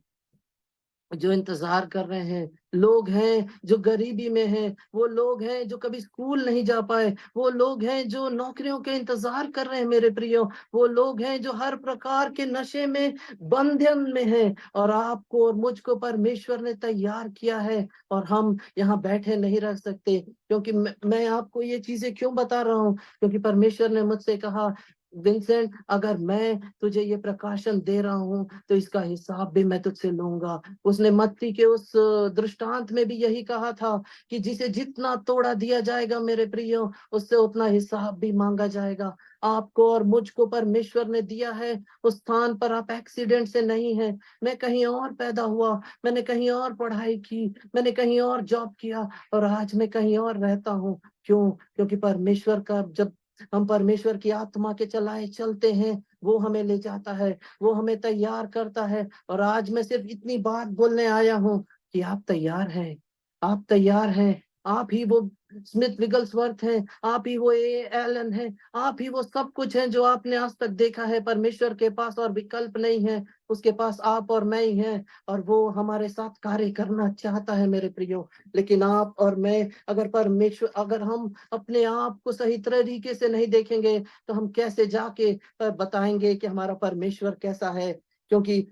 जो इंतजार कर रहे हैं, लोग हैं जो गरीबी में हैं, वो लोग हैं जो कभी स्कूल नहीं जा पाए, वो लोग हैं जो नौकरियों के इंतजार कर रहे हैं मेरे प्रियो, वो लोग हैं जो हर प्रकार के नशे में, बंधन में हैं, और आपको और मुझको परमेश्वर ने तैयार किया है। और हम यहाँ बैठे नहीं रह सकते, क्योंकि मैं आपको ये चीजें क्यों बता रहा हूँ, क्योंकि परमेश्वर ने मुझसे कहा, विंसेंट, अगर मैं तुझे ये प्रकाशन दे रहा हूँ तो इसका हिसाब भी मैं तुझसे लूंगा। उसने मत्ती के उस दृष्टांत में भी यही कहा था कि जिसे जितना तोड़ा दिया जाएगा मेरे प्रियो, उससे उतना हिसाब भी मांगा जाएगा। आपको और मुझको परमेश्वर ने दिया है उस स्थान पर, आप एक्सीडेंट से नहीं है। मैं कहीं और पैदा हुआ, मैंने कहीं और पढ़ाई की, मैंने कहीं और जॉब किया, और आज मैं कहीं और रहता हूँ। क्यों? क्योंकि परमेश्वर का, जब हम परमेश्वर की आत्मा के चलाए चलते हैं, वो हमें ले जाता है, वो हमें तैयार करता है। और आज मैं सिर्फ इतनी बात बोलने आया हूँ कि आप तैयार हैं, आप तैयार हैं। आप ही वो स्मिथ विगल्सवर्थ हैं, आप ही वो एलन हैं, आप ही वो सब कुछ हैं जो आपने आज तक देखा है। परमेश्वर के पास और विकल्प नहीं है, उसके पास आप और मैं ही हैं, और वो हमारे साथ कार्य करना चाहता है मेरे प्रियो। लेकिन आप और मैं, अगर हम अपने आप को सही तरीके से नहीं देखेंगे, तो हम कैसे जाके बताएंगे कि हमारा परमेश्वर कैसा है। क्योंकि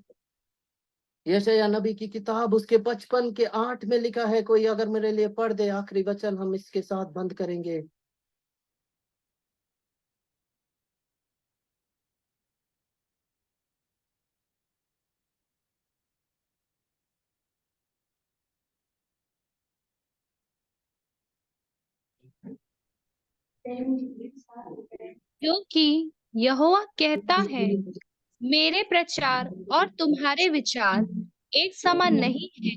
यशायाह नबी की किताब उसके 55:8 में लिखा है, कोई अगर मेरे लिए पढ़ दे आखिरी वचन, हम इसके साथ बंद करेंगे। क्योंकि यहोवा कहता है, मेरे प्रचार और तुम्हारे विचार एक समान नहीं है,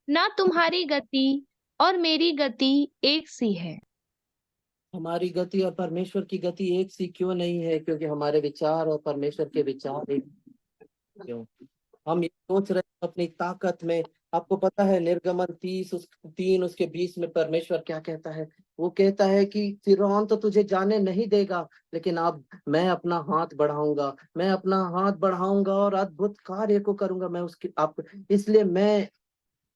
ना तुम्हारी गति और मेरी गति एक सी है। हमारी गति और परमेश्वर की गति एक सी क्यों नहीं है? क्योंकि हमारे विचार और परमेश्वर के विचार एक क्यों? हम ये सोच रहे हैं अपनी ताकत में। आपको पता है निर्गमन 30:3 उसके 20 में परमेश्वर क्या कहता है? वो कहता है कि फिरौन तो तुझे जाने नहीं देगा, लेकिन अब मैं अपना हाथ बढ़ाऊंगा, मैं अपना हाथ बढ़ाऊंगा और अद्भुत कार्य को करूंगा। मैं उसकी आप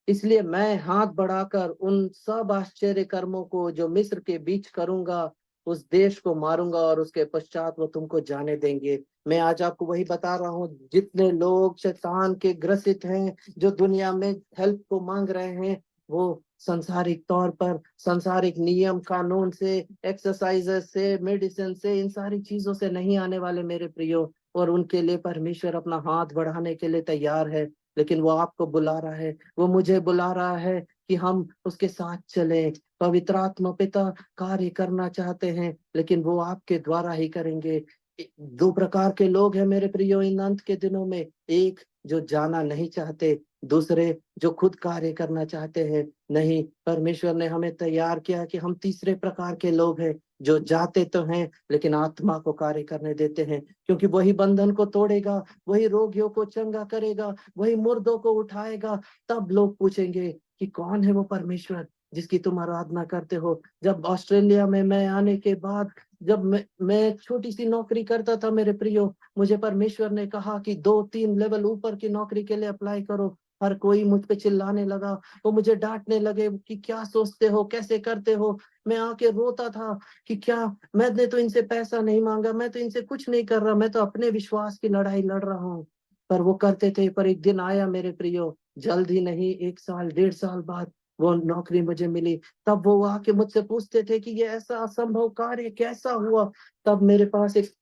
इसलिए मैं हाथ बढ़ाकर उन सब आश्चर्य कर्मों को जो मिस्र के बीच करूंगा, उस देश को मारूंगा, और उसके पश्चात वो तुमको जाने देंगे। मैं आज आपको वही बता रहा हूँ, जितने लोग शैतान के ग्रसित हैं, जो दुनिया में हेल्प को मांग रहे हैं, वो संसारिक तौर पर, संसारिक नियम कानून से, एक्सरसाइजेस से, मेडिसिन से, इन सारी चीजों से नहीं आने वाले मेरे प्रियो। और उनके लिए परमेश्वर अपना हाथ बढ़ाने के लिए तैयार है। लेकिन वो आपको बुला रहा है, वो मुझे बुला रहा है कि हम उसके साथ चले। पवित्र आत्मा पिता कार्य करना चाहते हैं, लेकिन वो आपके द्वारा ही करेंगे। दो प्रकार के लोग हैं मेरे प्रियो इन अंत के दिनों में, एक जो जाना नहीं चाहते, दूसरे जो खुद कार्य करना चाहते हैं। नहीं, परमेश्वर ने हमें तैयार किया कि हम तीसरे प्रकार के लोग हैं, जो जाते तो हैं लेकिन आत्मा को कार्य करने देते हैं। क्योंकि वही बंधन को तोड़ेगा, वही रोगियों को चंगा करेगा, वही मुर्दों को उठाएगा। तब लोग पूछेंगे कि कौन है वो परमेश्वर जिसकी तुम आराधना करते हो। जब ऑस्ट्रेलिया में मैं आने के बाद जब मैं छोटी सी नौकरी करता था मेरे प्रियो, मुझे परमेश्वर ने कहा कि 2-3 लेवल ऊपर की नौकरी के लिए अप्लाई करो। हर कोई मुझ पे चिल्लाने लगा, वो मुझे डांटने लगे कि क्या सोचते हो, कैसे करते हो। मैं आके रोता था कि क्या, मैंने तो इनसे पैसा नहीं मांगा, मैं तो इनसे कुछ नहीं कर रहा, मैं तो अपने विश्वास की लड़ाई लड़ रहा हूँ। पर वो करते थे। पर एक दिन आया मेरे प्रियो, जल्द ही नहीं, 1 साल 1.5 साल बाद वो नौकरी मुझे मिली। तब वो आके मुझसे पूछते थे कि ये ऐसा असंभव कार्य कैसा हुआ। तब मेरे पास एक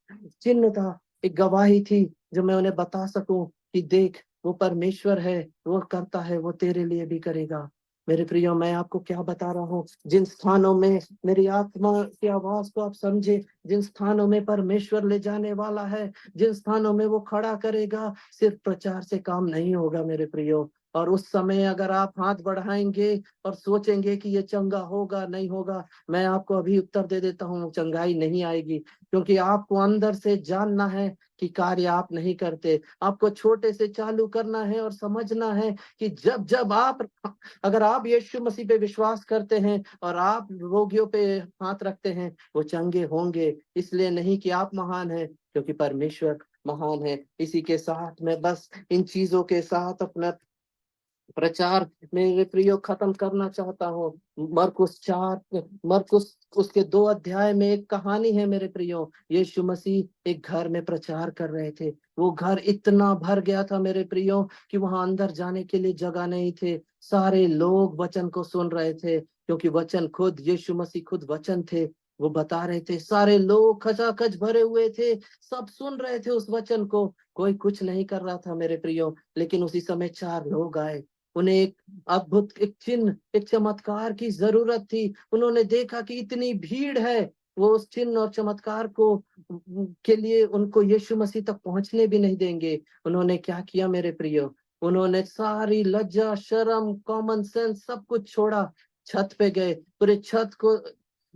चिन्ह था, एक गवाही थी, जो मैं उन्हें बता सकूं कि देख, वो परमेश्वर है, वो करता है, वो तेरे लिए भी करेगा। मेरे प्रियो, मैं आपको क्या बता रहा हूँ, जिन स्थानों में मेरी आत्मा की आवाज को आप समझे, जिन स्थानों में परमेश्वर ले जाने वाला है, जिन स्थानों में वो खड़ा करेगा, सिर्फ प्रचार से काम नहीं होगा मेरे प्रियो। और उस समय अगर आप हाथ बढ़ाएंगे और सोचेंगे कि ये चंगा होगा नहीं होगा, मैं आपको अभी उत्तर दे देता हूँ, चंगाई नहीं आएगी। क्योंकि आपको अंदर से जानना है कि कार्य आप नहीं करते। आपको छोटे से चालू करना है और समझना है कि जब जब आप, अगर आप यीशु मसीह पे विश्वास करते हैं और आप रोगियों पे हाथ रखते हैं, वो चंगे होंगे। इसलिए नहीं कि आप महान हैं, क्योंकि परमेश्वर महान है। इसी के साथ मैं बस इन चीजों के साथ अपना प्रचार मेरे प्रियो खत्म करना चाहता हूँ। मरकुस उसके 2 अध्याय में एक कहानी है मेरे प्रियो। यीशु मसीह एक घर में प्रचार कर रहे थे। वो घर इतना भर गया था मेरे प्रियो कि वहां अंदर जाने के लिए जगह नहीं थे। सारे लोग वचन को सुन रहे थे, क्योंकि वचन खुद, यीशु मसीह खुद वचन थे। वो बता रहे थे, सारे लोग खचाखच भरे हुए थे, सब सुन रहे थे उस वचन को। कोई कुछ नहीं कर रहा था मेरे प्रियो। लेकिन उसी समय 4 लोग आए। उन्हें एक अद्भुत, एक चिन्ह, एक चमत्कार की जरूरत थी। उन्होंने देखा कि इतनी भीड़ है, वो उस चिन्ह और चमत्कार को के लिए उनको यीशु मसीह तक पहुंचने भी नहीं देंगे। उन्होंने क्या किया मेरे प्रियो, उन्होंने सारी लज्जा, शर्म, कॉमन सेंस सब कुछ छोड़ा, छत पे गए, पूरे छत को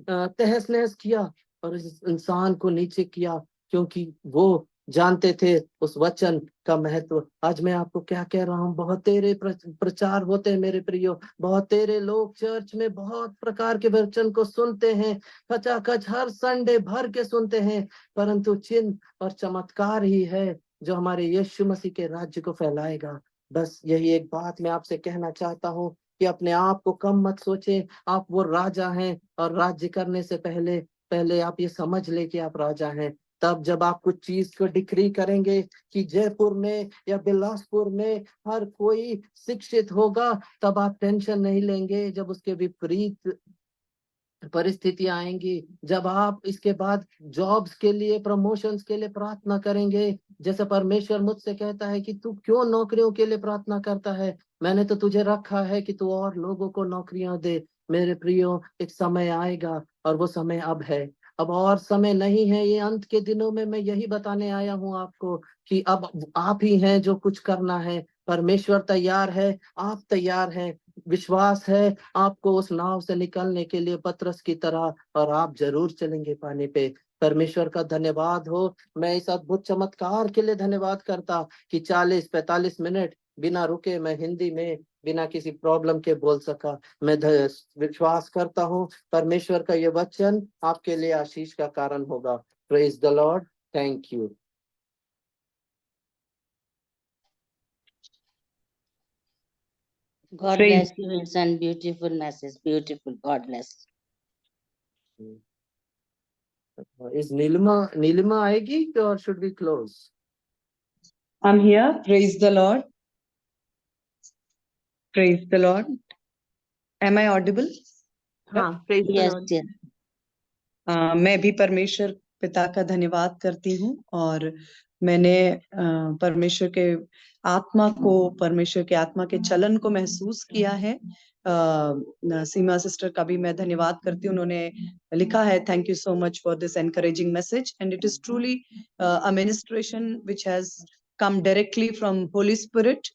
तहस नहस किया और इस इंसान को नीचे किया, क्योंकि वो जानते थे उस वचन का महत्व। आज मैं आपको क्या कह रहा हूँ, बहुत तेरे प्रचार होते हैं मेरे प्रियो, बहुत तेरे लोग चर्च में बहुत प्रकार के वचन को सुनते हैं, खचाखच हर संडे भर के सुनते हैं, परंतु चिन्ह और चमत्कार ही है जो हमारे यीशु मसीह के राज्य को फैलाएगा। बस यही एक बात मैं आपसे कहना चाहता हूँ कि अपने आप को कम मत सोचें। आप वो राजा हैं, और राज्य करने से पहले पहले आप ये समझ ले कि आप राजा हैं। तब जब आप कुछ चीज को डिक्री करेंगे कि जयपुर में या बिलासपुर में हर कोई शिक्षित होगा, तब आप टेंशन नहीं लेंगे। जब उसके विपरीत परिस्थितियां आएंगी, जब आप इसके बाद जॉब्स के लिए, प्रमोशंस के लिए प्रार्थना करेंगे, जैसे परमेश्वर मुझसे कहता है कि तू क्यों नौकरियों के लिए प्रार्थना करता है, मैंने तो तुझे रखा है कि तू और लोगों को नौकरियां दे। मेरे प्रियो, एक समय आएगा, और वो समय अब है, अब और समय नहीं है। ये अंत के दिनों में मैं यही बताने आया हूँ आपको कि अब आप ही हैं जो कुछ करना है। परमेश्वर तैयार है, आप तैयार हैं, विश्वास है आपको उस नाव से निकलने के लिए पतरस की तरह, और आप जरूर चलेंगे पानी पे। परमेश्वर का धन्यवाद हो। मैं इस अद्भुत चमत्कार के लिए धन्यवाद करता कि 40-45 मिनट बिना रुके मैं हिंदी में बिना किसी प्रॉब्लम के बोल सका। मैं विश्वास करता हूँ परमेश्वर का ये वचन आपके लिए आशीष का कारण होगा। Praise the Lord. Thank you. God bless you, Wilson. Beautiful message. Beautiful. God bless. Is Neelima आएगी or should we close? I'm here. Praise the Lord. Praise the Lord. Am I audible? हाँ, praise the Yes, Lord. yes. मैं भी परमेश्वर पिता का धन्यवाद करती हूँ, और मैंने परमेश्वर के आत्मा को, परमेश्वर के आत्मा के चलन को महसूस किया है। सीमा सिस्टर का भी मैं धन्यवाद करती हूँ। उन्होंने लिखा है, thank you so much for this encouraging message, and it is truly a ministration which has come directly from Holy Spirit,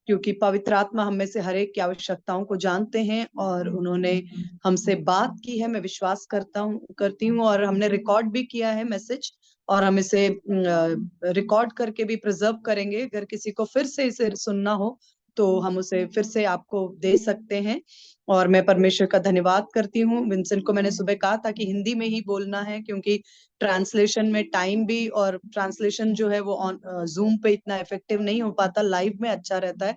क्योंकि पवित्र आत्मा हम में से हर एक की आवश्यकताओं को जानते हैं, और उन्होंने हमसे बात की है। मैं विश्वास करती हूँ, और हमने रिकॉर्ड भी किया है मैसेज, और हम इसे रिकॉर्ड करके भी प्रिजर्व करेंगे। अगर किसी को फिर से इसे सुनना हो तो हम उसे फिर से आपको दे सकते हैं। और मैं परमेश्वर का धन्यवाद करती हूँ। विंसेंट को मैंने सुबह कहा था कि हिंदी में ही बोलना है, क्योंकि ट्रांसलेशन में टाइम भी, और ट्रांसलेशन जो है वो ऑन जूम पे इतना इफेक्टिव नहीं हो पाता, लाइव में अच्छा रहता है।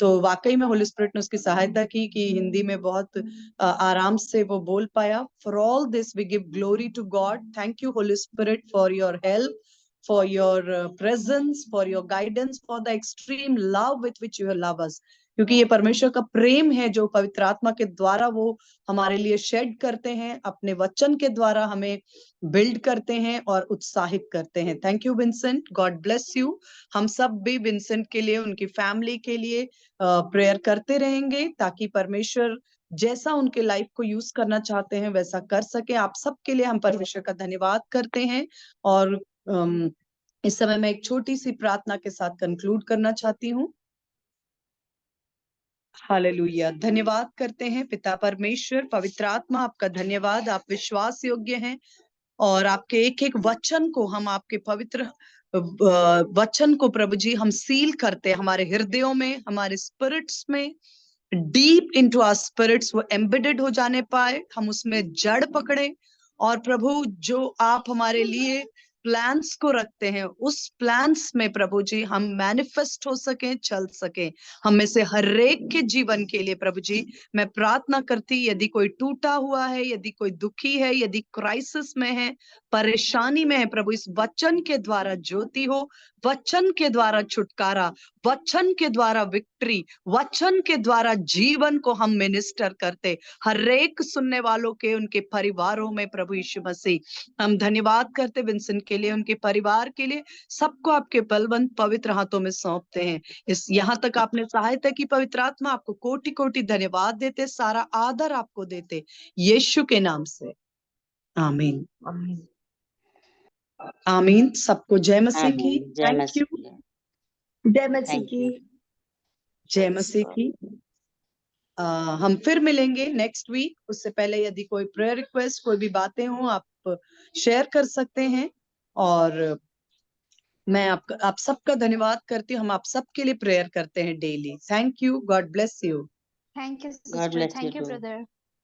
तो वाकई में होली स्पिरिट ने उसकी सहायता की कि हिंदी में बहुत आराम से वो बोल पाया। For all this we give glory to God. Thank you Holy Spirit for your help, for your presence, for your guidance, for the extreme love with which you love us। क्योंकि ये परमेश्वर का प्रेम है जो पवित्र आत्मा के द्वारा वो हमारे लिए शेड करते हैं, अपने वचन के द्वारा हमें बिल्ड करते हैं और उत्साहित करते हैं। Thank you Vincent, God bless you. हम सब भी विंसेंट के लिए, उनकी फैमिली के लिए प्रेयर करते रहेंगे, ताकि परमेश्वर जैसा उनके लाइफ को यूज करना चाहते हैं वैसा कर सके। आप सबके लिए हम परमेश्वर का धन्यवाद करते हैं। और इस समय मैं एक छोटी सी प्रार्थना के साथ कंक्लूड करना चाहती हूँ। हालेलुया। धन्यवाद करते हैं पिता परमेश्वर, पवित्र आत्मा, आपका धन्यवाद। आप विश्वास योग्य हैं और आपके एक एक वचन को हम, आपके पवित्र वचन को प्रभु जी हम सील करते हैं हमारे हृदयों में, हमारे स्पिरिट्स में, डीप इनटू आवर स्पिरिट्स वो एम्बेडेड हो जाने पाए, हम उसमें जड़ पकड़े। और प्रभु जो आप हमारे लिए प्लान्स को रखते हैं, उस प्लान्स में प्रभु जी हम मैनिफेस्ट हो सके, चल सके। हम में से हर एक के जीवन के लिए प्रभु जी मैं प्रार्थना करती, यदि कोई टूटा हुआ है, यदि कोई दुखी है, यदि क्राइसिस में है, परेशानी में है, प्रभु इस वचन के द्वारा ज्योति हो, वचन के द्वारा छुटकारा, वचन के द्वारा विक्ट्री, वचन के द्वारा जीवन को हम मिनिस्टर करते हर एक सुनने वालों के, उनके परिवारों में। प्रभु यीशु मसीह हम धन्यवाद करते विंसेंट के लिए, उनके परिवार के लिए, सबको आपके बलवंत पवित्र हाथों में सौंपते हैं। इस यहाँ तक आपने सहायता की पवित्र आत्मा, आपको कोटि कोटि धन्यवाद देते, सारा आदर आपको देते, यीशु के नाम से आमीन। आमीन। सबको जय मसीह की। आमीन। जय थैंक मसीह यू। की। जय मसीह थैंक की। यू। जय मसीह की। हम फिर मिलेंगे नेक्स्ट वीक। उससे पहले यदि कोई प्रेयर रिक्वेस्ट, कोई भी बातें हो, आप शेयर कर सकते हैं। और मैं आप सबका धन्यवाद करती हूँ। हम आप सबके लिए प्रेयर करते हैं daily. Thank you. God bless you. Thank you, God sister. Bless you Thank you, too. brother.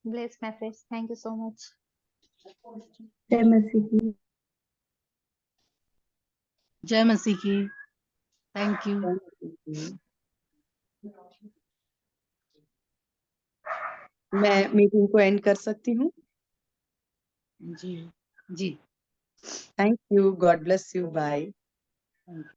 Blessed message. Thank you so much. जय मसीह की। जय मसीह की। Thank you. मैं मीटिंग को एंड कर सकती हूँ। जी जी। Thank you. God bless you. Bye.